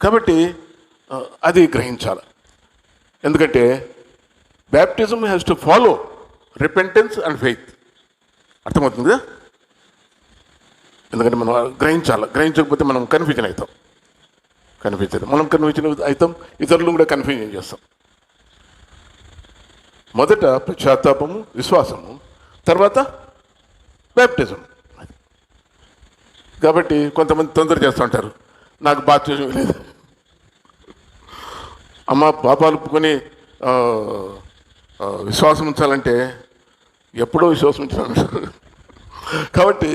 కాబట్టి అది గ్రహించాలి. ఎందుకంటే baptism has to follow repentance and faith. అర్థమవుతుంది కదా? ఎందుకంటే మనం గ్రహించకపోతే మనం కన్ఫ్యూజన్ అవుతాం. మనం కన్ఫ్యూజన్ అవుతాం, ఇతరులను కూడా కన్ఫ్యూజన్ చేస్తాం. మొదట పశ్చాత్తాపము, విశ్వాసము, తర్వాత బ్యాప్టిజం. కాబట్టి కొంతమంది తొందర చేస్తూ ఉంటారు, నాకు బాప్టిజం లేదు. అమ్మ పాపాలు ఒప్పుకొని విశ్వాసం ఉంచాలంటే ఎప్పుడో విశ్వాసం ఉంచాలి. కాబట్టి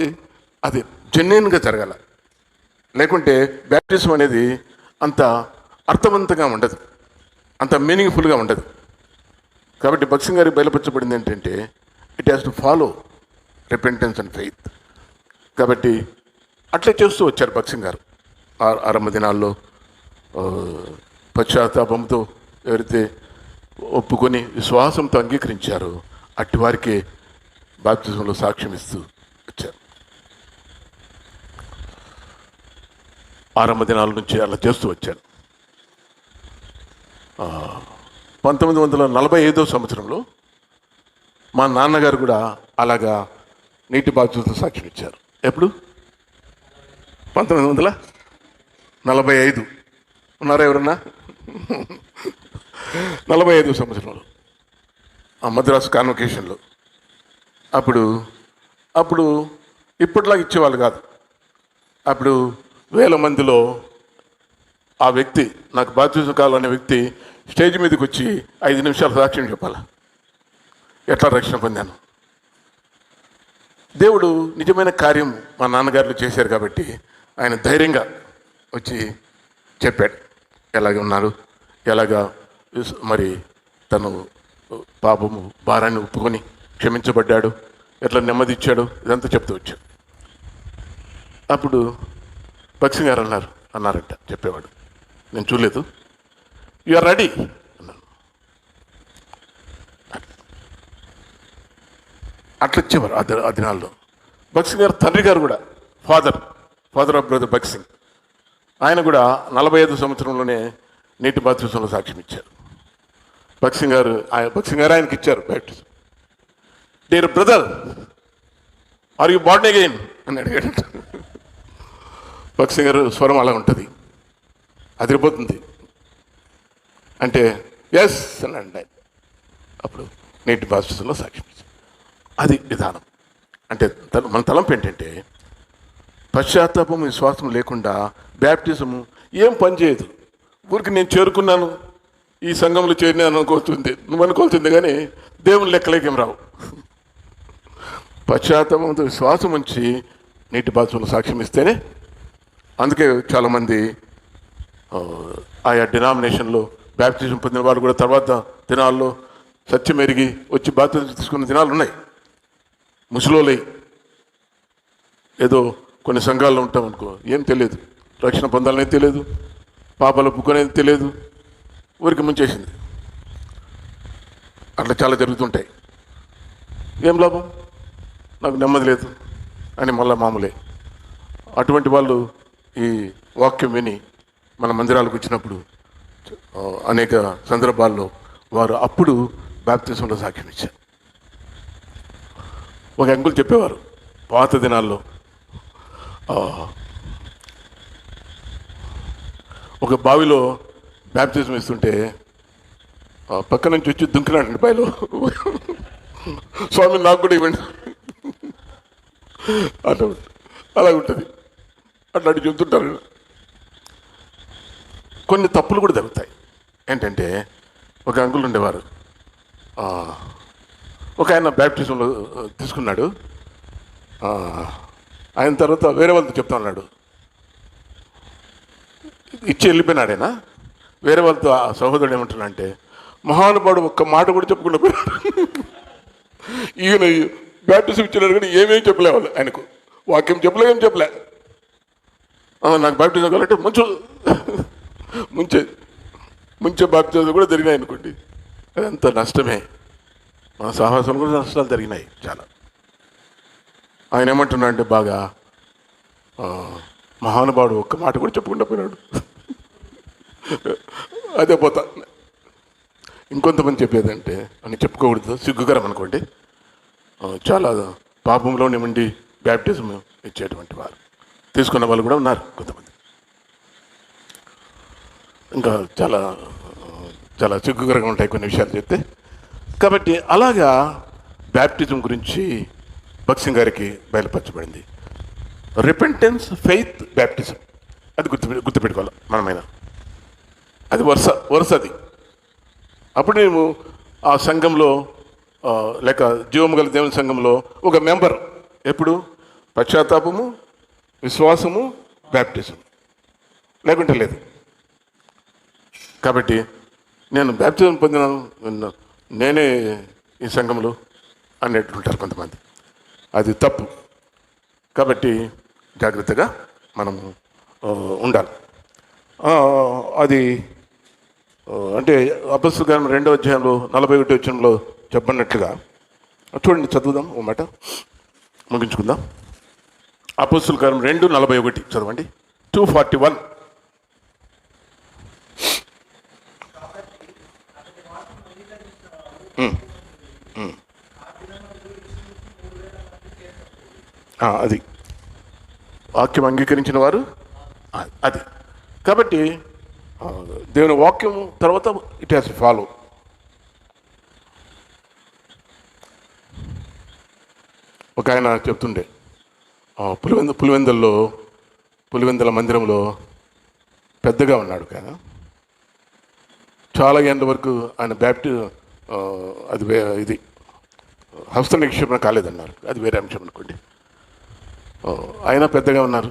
అది జెన్యూన్గా జరగాల. లేకుంటే బ్యాప్టిజం అనేది అంత అర్థవంతంగా ఉండదు, అంత మీనింగ్ఫుల్గా ఉండదు. కాబట్టి భక్సింగ్ గారికి బయలుపరచబడింది ఏంటంటే it has to follow repentance and faith. కాబట్టి అట్లే చేస్తూ వచ్చారు భక్సింగ్ గారు. ఆరంభ దినాల్లో పశ్చాత్తాపంతో ఎవరైతే ఒప్పుకొని విశ్వాసంతో అంగీకరించారో అట్టి వారికి బాప్తిజంలో సాక్ష్యం ఇస్తూ వచ్చారు. ఆరంభ దినాల నుంచి అలా చేస్తూ వచ్చారు. 1945 సంవత్సరంలో మా నాన్నగారు కూడా అలాగా నీటి బాప్తిజంతో సాక్ష్యం ఇచ్చారు. ఎప్పుడు? 1945. ఉన్నారా ఎవరన్నా? 45 సంవత్సరంలో ఆ మద్రాసు కాన్వకేషన్లో. అప్పుడు ఇప్పటిలాగా ఇచ్చేవాళ్ళు కాదు. అప్పుడు 1000 మందిలో ఆ వ్యక్తి, నాకు బాప్తిజం కావాలనే వ్యక్తి స్టేజ్ మీదకి వచ్చి 5 నిమిషాలు సాక్ష్యం చెప్పాలి ఎట్లా రక్షణ పొందాను. దేవుడు నిజమైన కార్యం మా నాన్నగారు చేశారు కాబట్టి ఆయన ధైర్యంగా వచ్చి చెప్పాడు ఎలాగ ఉన్నారు, ఎలాగా మరి తను పాపము భారాన్ని ఒప్పుకొని క్షమించబడ్డాడు, ఎట్లా నెమ్మది ఇచ్చాడు, ఇదంతా చెప్తూ వచ్చాడు. అప్పుడు భక్సింగ్ గారు అన్నారంట చెప్పేవాడు, నేను చూడలేదు, యు ఆర్ రెడీ అన్నాను. అట్లా ఇచ్చేవారు ఆ దినాల్లో. భక్సింగ్ గారు తండ్రి గారు కూడా ఫాదర్ ఆఫ్ బ్రదర్ భక్సింగ్, ఆయన కూడా 45 సంవత్సరంలోనే నీటి బాప్తిజంలో సాక్ష్యం ఇచ్చారు. భక్సింగ్ గారు ఆయనకి ఇచ్చారు baptism. Dear brother, are you born again అని అడిగాడు. భక్సింగ్ గారు స్వరం అలా ఉంటుంది, అదిరిపోతుంది. అంటే ఎస్ అని అంటే అప్పుడు నీటి బాప్తిజంలో సాక్ష్యం ఇచ్చారు. అది విధానం. అంటే మన తలంపు ఏంటంటే పశ్చాత్తాపం విశ్వాసం లేకుండా బ్యాప్టిజము ఏం పని చేయదు. ఊరికి నేను చేరుకున్నాను, ఈ సంఘంలో చేరినాను అనుకోతుంది, నువ్వు అనుకోవాల్సింది, కానీ దేవుని లెక్కలేకేం రావు. పశ్చాత్తాపంతో విశ్వాసం ఉంచి నీటి బాప్తిజంలో సాక్ష్యం ఇస్తేనే. అందుకే చాలామంది ఆయా డినామినేషన్లో బ్యాప్టిజం పొందిన వాళ్ళు కూడా తర్వాత దినాల్లో సత్యం ఎరిగి వచ్చి బాప్తిజం తీసుకున్న దినాలు ఉన్నాయి. ముసలోలై ఏదో కొన్ని సంఘాల్లో ఉంటాం అనుకో, ఏం తెలియదు, రక్షణ పొందాలనేది తెలియదు, పాపాలు పుక్కునేది తెలియదు, ఊరికి ముంచేసింది. అట్లా చాలా జరుగుతుంటాయి. ఏం లాభం, నాకు నెమ్మది లేదు అని మళ్ళీ మామూలే. అటువంటి వాళ్ళు ఈ వాక్యం విని మన మందిరాలకు వచ్చినప్పుడు అనేక సందర్భాల్లో వారు అప్పుడు బాప్తిజంలో సాక్ష్యం ఇచ్చారు. ఒక అంకుల్ చెప్పేవారు, పాత దినాల్లో ఒక బావిలో బ్యాప్టిజం ఇస్తుంటే పక్క నుంచి వచ్చి దుంకినాడండి బావిలో, స్వామి నాకు కూడా ఇవ్వండి. అలా ఉంటుంది, అట్లాంటి చెబుతుంటారు. కొన్ని తప్పులు కూడా జరుగుతాయి. ఏంటంటే ఒక అంకుల్ ఉండేవారు, ఒక ఆయన బ్యాప్టిజంలో తీసుకున్నాడు. ఆయన తర్వాత వేరే వాళ్ళతో చెప్తా ఉన్నాడు, ఇచ్చి వెళ్ళిపోయినాడు ఆయన. వేరే వాళ్ళతో ఆ సహోదరుడు ఏమంటున్నా అంటే, మహానుభావుడు ఒక్క మాట కూడా చెప్పకుండా పోయినాడు. ఈయన బ్యాప్టిజం ఇచ్చినాడు కానీ ఏమేమి చెప్పలే వాళ్ళు, ఆయనకు వాక్యం చెప్పలే, ఏం చెప్పలే. నాకు బ్యాప్టిజం కావాలంటే ముంచే బ్యాప్టిజం కూడా జరిగినాయి అనుకోండి, అదంతా నష్టమే. మన సాహసం కూడా నష్టాలు జరిగినాయి చాలా. ఆయన ఏమంటున్నా అంటే బాగా మహానుభావుడు ఒక్క మాట కూడా చెప్పకుండా పోయినాడు. అదే పోతా. ఇంకొంతమంది చెప్పేదంటే అని చెప్పుకోకూడదు, సిగ్గుకరం అనుకోండి, చాలా పాపంలోనే ఉండి బ్యాప్టిజం ఇచ్చేటువంటి వారు తీసుకున్న వాళ్ళు కూడా ఉన్నారు కొంతమంది. ఇంకా చాలా చాలా సిగ్గుకరంగా ఉంటాయి కొన్ని విషయాలు చెప్తే. కాబట్టి అలాగా బ్యాప్టిజం గురించి భక్సింగ్ గారికి బయలుపరచబడింది. రిపెంటెన్స్, ఫెయిత్, బ్యాప్టిజం, అది గుర్తుపెట్టుకోవాలి మనమైనా. అది వరుస అది. అప్పుడు మేము ఆ సంఘంలో లేక జీవము గల దేవుని సంఘంలో ఒక మెంబర్. ఎప్పుడు? పశ్చాత్తాపము, విశ్వాసము, బ్యాప్టిజం, లేకుంటే లేదు. కాబట్టి నేను బ్యాప్టిజం పొందినాను, నేనే ఈ సంఘంలో అనేట్లుంటారు కొంతమంది. అది తప్పు. కాబట్టి జాగ్రత్తగా మనము ఉండాలి. అది అంటే అపొస్తలుల కార్యం 2వ అధ్యాయంలో 41వ వచనంలో చెప్పినట్లుగా చూడండి, చదువుదాం ఓ మాట ముగించుకుందాం. అపొస్తలుల కార్యం 2:41 చదవండి. 2:41. అది వాక్యం అంగీకరించిన వారు అది. కాబట్టి దేవుని వాక్యం తర్వాత ఇట్ హ్యాస్ ఫాలో. ఒక ఆయన చెప్తుండే, పులివెందుల మందిరంలో పెద్దగా ఉన్నాడు కదా, చాలా ఏళ్ళ వరకు ఆయన అది ఇది హస్త నిక్షేపణ కాలేదన్నారు. అది వేరే అంశం అనుకోండి. అయినా పెద్దగా ఉన్నారు.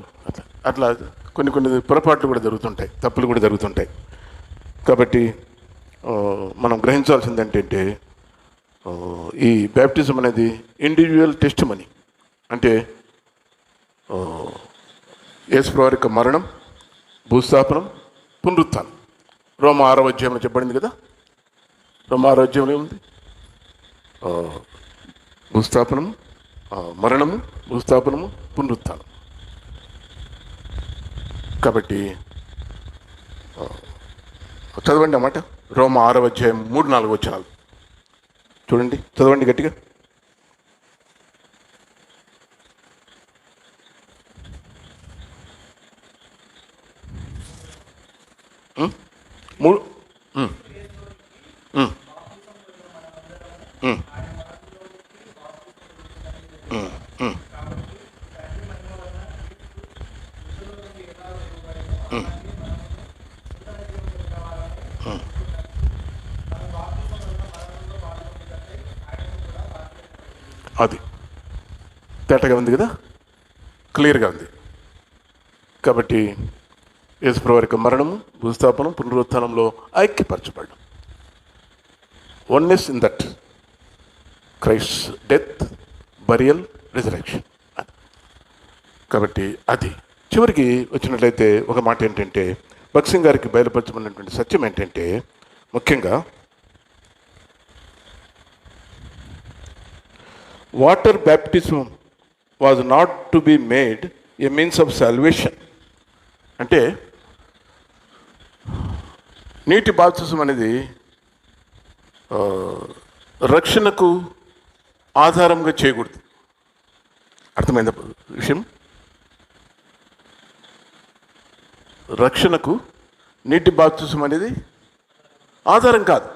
అట్లా కొన్ని పొరపాట్లు కూడా జరుగుతుంటాయి, తప్పులు కూడా జరుగుతుంటాయి. కాబట్టి మనం గ్రహించాల్సింది ఏంటంటే ఈ బ్యాప్టిజం అనేది ఇండివిజువల్ టెస్ట్ మనీ. అంటే యేసుప్రభువారి యొక్క మరణం, భూస్థాపనం, పునరుత్థానం. రోమా 6వ అధ్యాయంలో చెప్పబడింది కదా. రోమా 6వ అధ్యాయంలో ఏముంది? భూస్థాపనము, మరణము, భూస్థాపనము, పునరుత్థానం. కాబట్టి చదవండి అన్నమాట. రోమా 6వ అధ్యాయం 3-4 వచనాలు చూడండి, చదవండి గట్టిగా. మూడు అది తేటగా ఉంది కదా, క్లియర్గా ఉంది. కాబట్టి యేసుప్రభువారి యొక్క మరణము, భూస్థాపనం, పునరుత్థానంలో ఐక్యపరచబడడం. Oneness in that Christ death, burial, resurrection. కాబట్టి అది చివరికి వచ్చినట్లయితే ఒక మాట ఏంటంటే, భగత్ సింగ్ గారికి బయలుపరచబడినటువంటి సత్యం ఏంటంటే, ముఖ్యంగా water baptism was not to be made A means of salvation. అంటే నీటి బాప్తిజం అనేది రక్షణకు ఆధారంగా చేయకూడదు. అర్థమైందా విషయం? రక్షణకు నీటి బాప్తిజం అనేది ఆధారం కాదు.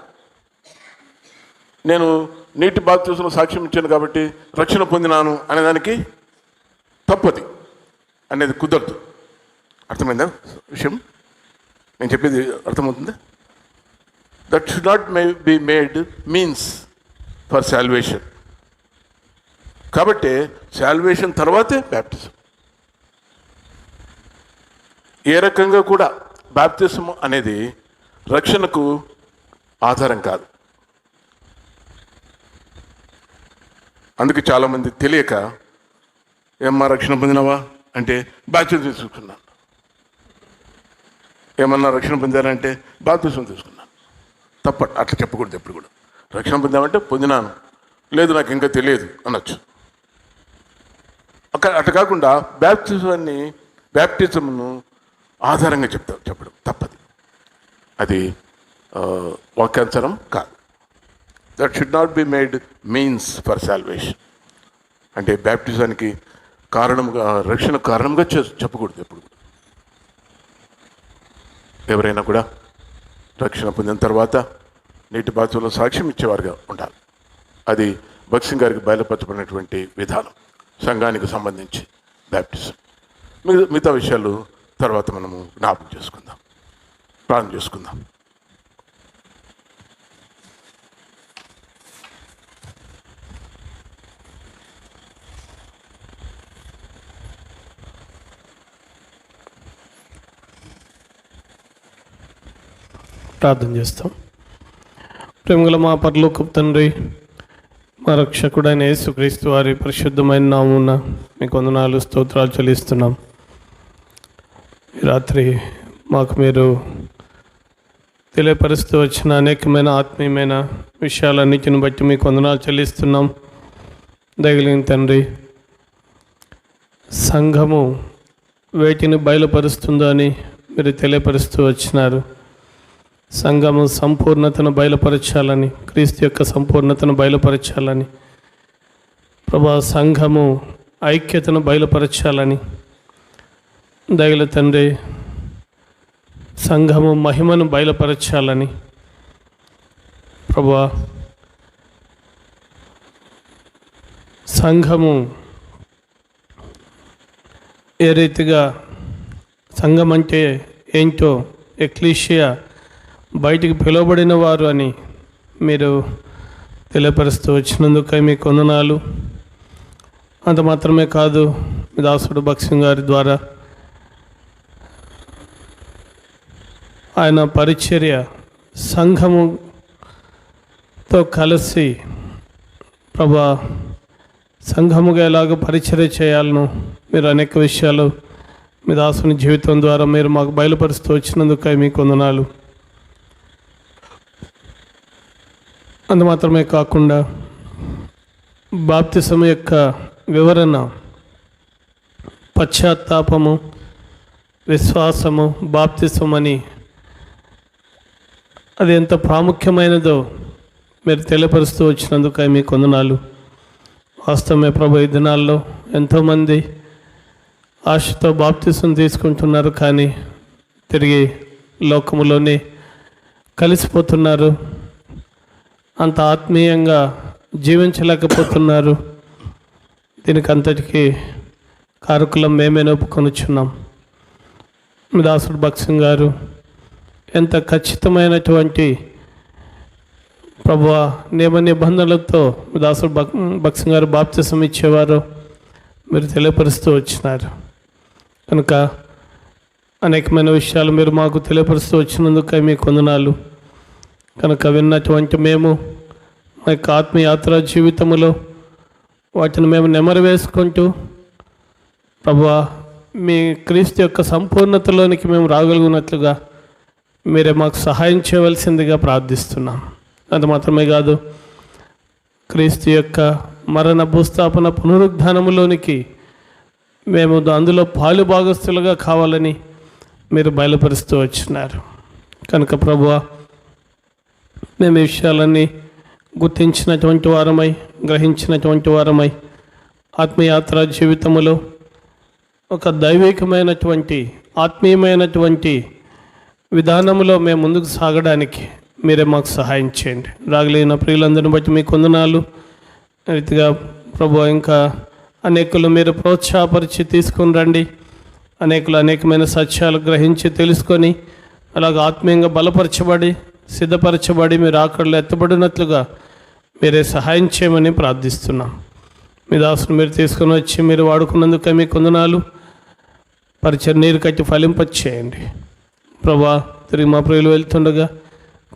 నేను నీటి బాప్తిజంలో సాక్ష్యం ఇచ్చాను కాబట్టి రక్షణ పొందినాను అనేదానికి తప్పది అనేది కుదరదు. అర్థమైందా విషయం? నేను చెప్పేది అర్థమవుతుందా? That should not be made means for salvation. కాబట్టి సాల్వేషన్ తర్వాతే బ్యాప్టిజం. ఏ రకంగా కూడా బ్యాప్టిజం అనేది రక్షణకు ఆధారం కాదు. అందుకే చాలామంది తెలియక, ఏమన్నా రక్షణ పొందినవా అంటే బాప్తిజం తీసుకున్నాను, ఏమన్నా రక్షణ పొందారంటే బాప్తిజం తీసుకున్నాను. తప్ప అట్లా చెప్పకూడదు ఎప్పుడు కూడా. రక్షణ పొందామంటే పొందినాను, లేదు నాకు ఇంకా తెలియదు అనొచ్చు. అట్లా కాకుండా బ్యాప్టిజంను ఆధారంగా చెప్పడం తప్పది. అది వాక్యానుసారం కాదు. That should not be made means for salvation. అంటే బ్యాప్టిజానికి కారణంగా, రక్షణ కారణంగా చెప్పకూడదు ఎప్పుడు కూడా. ఎవరైనా కూడా రక్షణ పొందిన తర్వాత నీటి బాధ్యతలో సాక్ష్యం ఇచ్చేవారుగా ఉండాలి. అది భగత్ సింగ్ గారికి బయలుపరచబడినటువంటి విధానం, సంఘానికి సంబంధించి బ్యాప్టిజం. మిగతా విషయాలు తర్వాత మనము జ్ఞాపకం చేసుకుందాం, ప్రారంభం చేసుకుందాం. ప్రార్థన చేస్తాం. ప్రేమగల మా పరలోకపు తండ్రి, మా రక్షకుడైన యేసుక్రీస్తు వారి పరిశుద్ధమైన నామమున మీకు వందనాలు, స్తోత్రాలు చెల్లిస్తున్నాం. ఈ రాత్రి మాకు మీరు తెలియపరుస్తూ వచ్చిన అనేకమైన ఆత్మీయమైన విషయాలన్నిటిని బట్టి మీకు వందనాలు చెల్లిస్తున్నాం. దయగలిగిన తండ్రి, సంఘము వేటిని బయలుపరుస్తుందో అని మీరు తెలియపరుస్తూ వచ్చినారు. సంఘము సంపూర్ణతను బయలుపరచాలని, క్రీస్తు యొక్క సంపూర్ణతను బయలుపరచాలని, ప్రభా సంఘము ఐక్యతను బయలుపరచాలని, దయగల తండ్రి సంఘము మహిమను బయలుపరచాలని, ప్రభా సంఘము ఏ రీతిగా సంఘం అంటే ఏంటో, ఎక్లీషియా బయటికి పిలువబడిన వారు అని మీరు తెలియపరుస్తూ వచ్చినందుకై మీకు వందనాలు. అంత మాత్రమే కాదు, మీ దాసుడు భక్సింగ్ గారి ద్వారా ఆయన పరిచర్య సంఘముతో కలిసి ప్రభా సంఘముగా ఎలాగ పరిచర్య చేయాలను మీరు అనేక విషయాలు మీ దాసుని జీవితం ద్వారా మీరు మాకు బయలుపరుస్తూ వచ్చినందుకై మీకు వందనాలు. అంత మాత్రమే కాకుండా బాప్తిసము యొక్క వివరణ, పశ్చాత్తాపము, విశ్వాసము, బాప్తిసం అని అది ఎంత ప్రాముఖ్యమైనదో మీరు తెలియపరుస్తూ వచ్చినందుకై మీకు వందనాలు. వాస్తవమే ప్రభు, ఈ దినాల్లో ఎంతోమంది ఆశతో బాప్తిసం తీసుకుంటున్నారు, కానీ తిరిగి లోకములోనే కలిసిపోతున్నారు. అంత ఆత్మీయంగా జీవించలేకపోతున్నారు. దీనికి అంతటికీ కారకులం మేమే ఒప్పుకొనుచున్నాం. మీ దాసుడు భక్సింగ్ గారు ఎంత ఖచ్చితమైనటువంటి ప్రభువా నియమ నిబంధనలతో మీ దాసుడు భక్సింగ్ గారు బాప్తిసం ఇచ్చేవారో మీరు తెలియపరుస్తూ వచ్చినారు. కనుక అనేకమైన విషయాలు మీరు మాకు తెలియపరుస్తూ వచ్చినందుకై మీకు వందనాలు. కనుక విన్నటువంటి మేము మా యొక్క ఆత్మయాత్ర జీవితంలో వాటిని మేము నెమరు వేసుకుంటూ ప్రభువా మీ క్రీస్తు యొక్క సంపూర్ణతలోనికి మేము రాగలిగినట్లుగా మీరే మాకు సహాయం చేయవలసిందిగా ప్రార్థిస్తున్నాం. అది మాత్రమే కాదు, క్రీస్తు యొక్క మరణ, భూస్థాపన, పునరుద్ధానములోనికి మేము అందులో పాలు భాగస్తులుగా కావాలని మీరు బయలుపరుస్తూ వచ్చినారు. కనుక ప్రభువా మేము ఈ విషయాలన్నీ గుర్తించినటువంటి వారమై, గ్రహించినటువంటి వారమై ఆత్మయాత్ర జీవితంలో ఒక దైవికమైనటువంటి ఆత్మీయమైనటువంటి విధానంలో మేము ముందుకు సాగడానికి మీరే మాకు సహాయం చేయండి. రాగలిగిన ప్రియులందరిని బట్టి మీకు వందనాలు. రీతిగా ప్రభు ఇంకా అనేకులు మీరు ప్రోత్సాహపరిచి తీసుకుని రండి. అనేకులు అనేకమైన సత్యాలు గ్రహించి తెలుసుకొని అలాగ ఆత్మీయంగా బలపరచబడి సిద్ధపరచబడి మీరు ఆకడలో ఎత్తబడినట్లుగా మీరే సహాయం చేయమని ప్రార్థిస్తున్నాం. మీ దాసును మీరు తీసుకొని వచ్చి మీరు వాడుకున్నందుకే మీకు వందనాలు. పరిచయం నీరు కట్టి ఫలింపచేయండి ప్రభా. తిరిగి మా ప్రియులు వెళ్తుండగా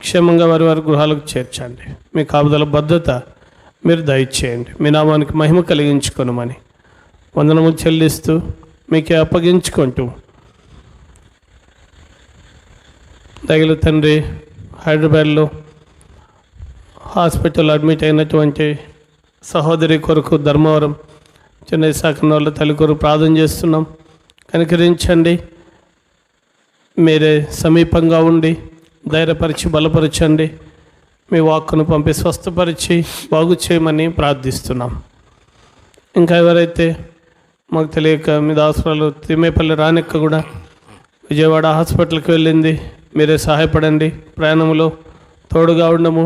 క్షేమంగా వారి వారి గృహాలకు చేర్చండి. మీ కాపుదల భద్రత మీరు దయచేయండి. మీ నామానికి మహిమ కలిగించుకొనమని వందనము చెల్లిస్తూ మీకే అప్పగించుకుంటూ, తగిన తండ్రి హైదరాబాద్లో హాస్పిటల్ అడ్మిట్ అయినటువంటి సహోదరి కొరకు ధర్మవరం చెన్నై శాఖన వాళ్ళ తల్లి కొరకు ప్రార్థన చేస్తున్నాం. కనికరించండి. మీరే సమీపంగా ఉండి ధైర్యపరిచి బలపరచండి. మీ వాక్కును పంపి స్వస్థపరిచి బాగు చేయమని ప్రార్థిస్తున్నాం. ఇంకా ఎవరైతే మాకు తెలియక మీ దాసురాలు తిమ్మేపల్లి రానిక్క కూడా విజయవాడ హాస్పిటల్కి వెళ్ళింది, మీరే సహాయపడండి. ప్రయాణంలో తోడుగా ఉండము.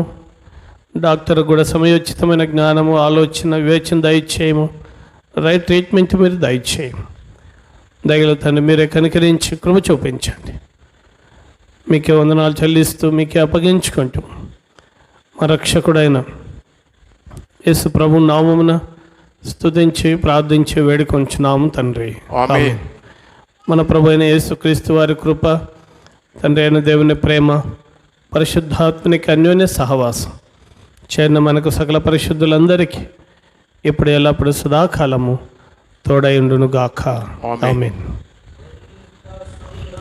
డాక్టర్ కూడా సమయోచితమైన జ్ఞానము, ఆలోచన, వివేచన దయచేయము. రైట్ ట్రీట్మెంట్ మీరు దయచేయము. దయగల తండ్రి మీరే కనికరించి కృప చూపించండి. మీకే వందనాలు చెల్లిస్తూ మీకే అప్పగించుకుంటూ మా రక్షకుడైన యేసు ప్రభు నామమున స్తుతించి ప్రార్థించి వేడుకొంచున్నాము తండ్రి. ఆమేన్. మన ప్రభు అయిన యేసుక్రీస్తు వారి కృప, తండ్రి అయిన దేవుని ప్రేమ, పరిశుద్ధాత్మనికి అన్యోన్య సహవాసం చేరిన మనకు సకల పరిశుద్ధులందరికీ ఇప్పుడు ఎల్లప్పుడు సదాకాలము తోడైండునుగాక. ఆమేన్.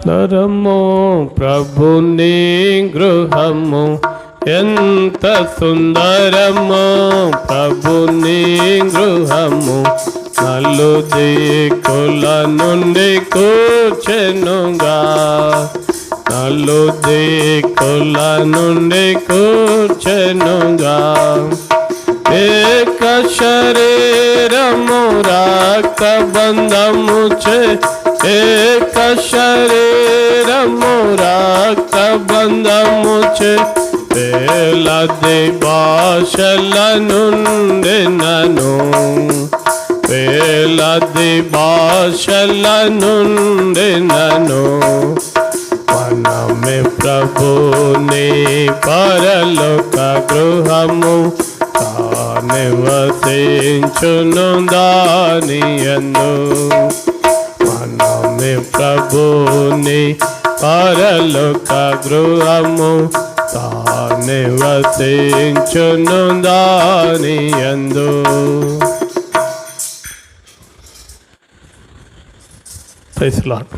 నరము ప్రభుని గృహము ఎంత సుందరము, ప్రభుని గృహము నలు దిక్కుల నుండి కూర్చెనుగా, నలు దిక్కుల నుండి కూర్చెనుగా. ఏక శరీరము రక్త బంధము చే, ఏక శరీరము రక్త బంధము చే, వేలాది భాషల నుండి నను, వేలాది భాషల నుండి నను. మనమే ప్రభుని పరలోక గృహము, నివసించును దానియందు. మనమే ప్రభుని పరలోక గృహము, నివసించును దానియందు. Praise the lord.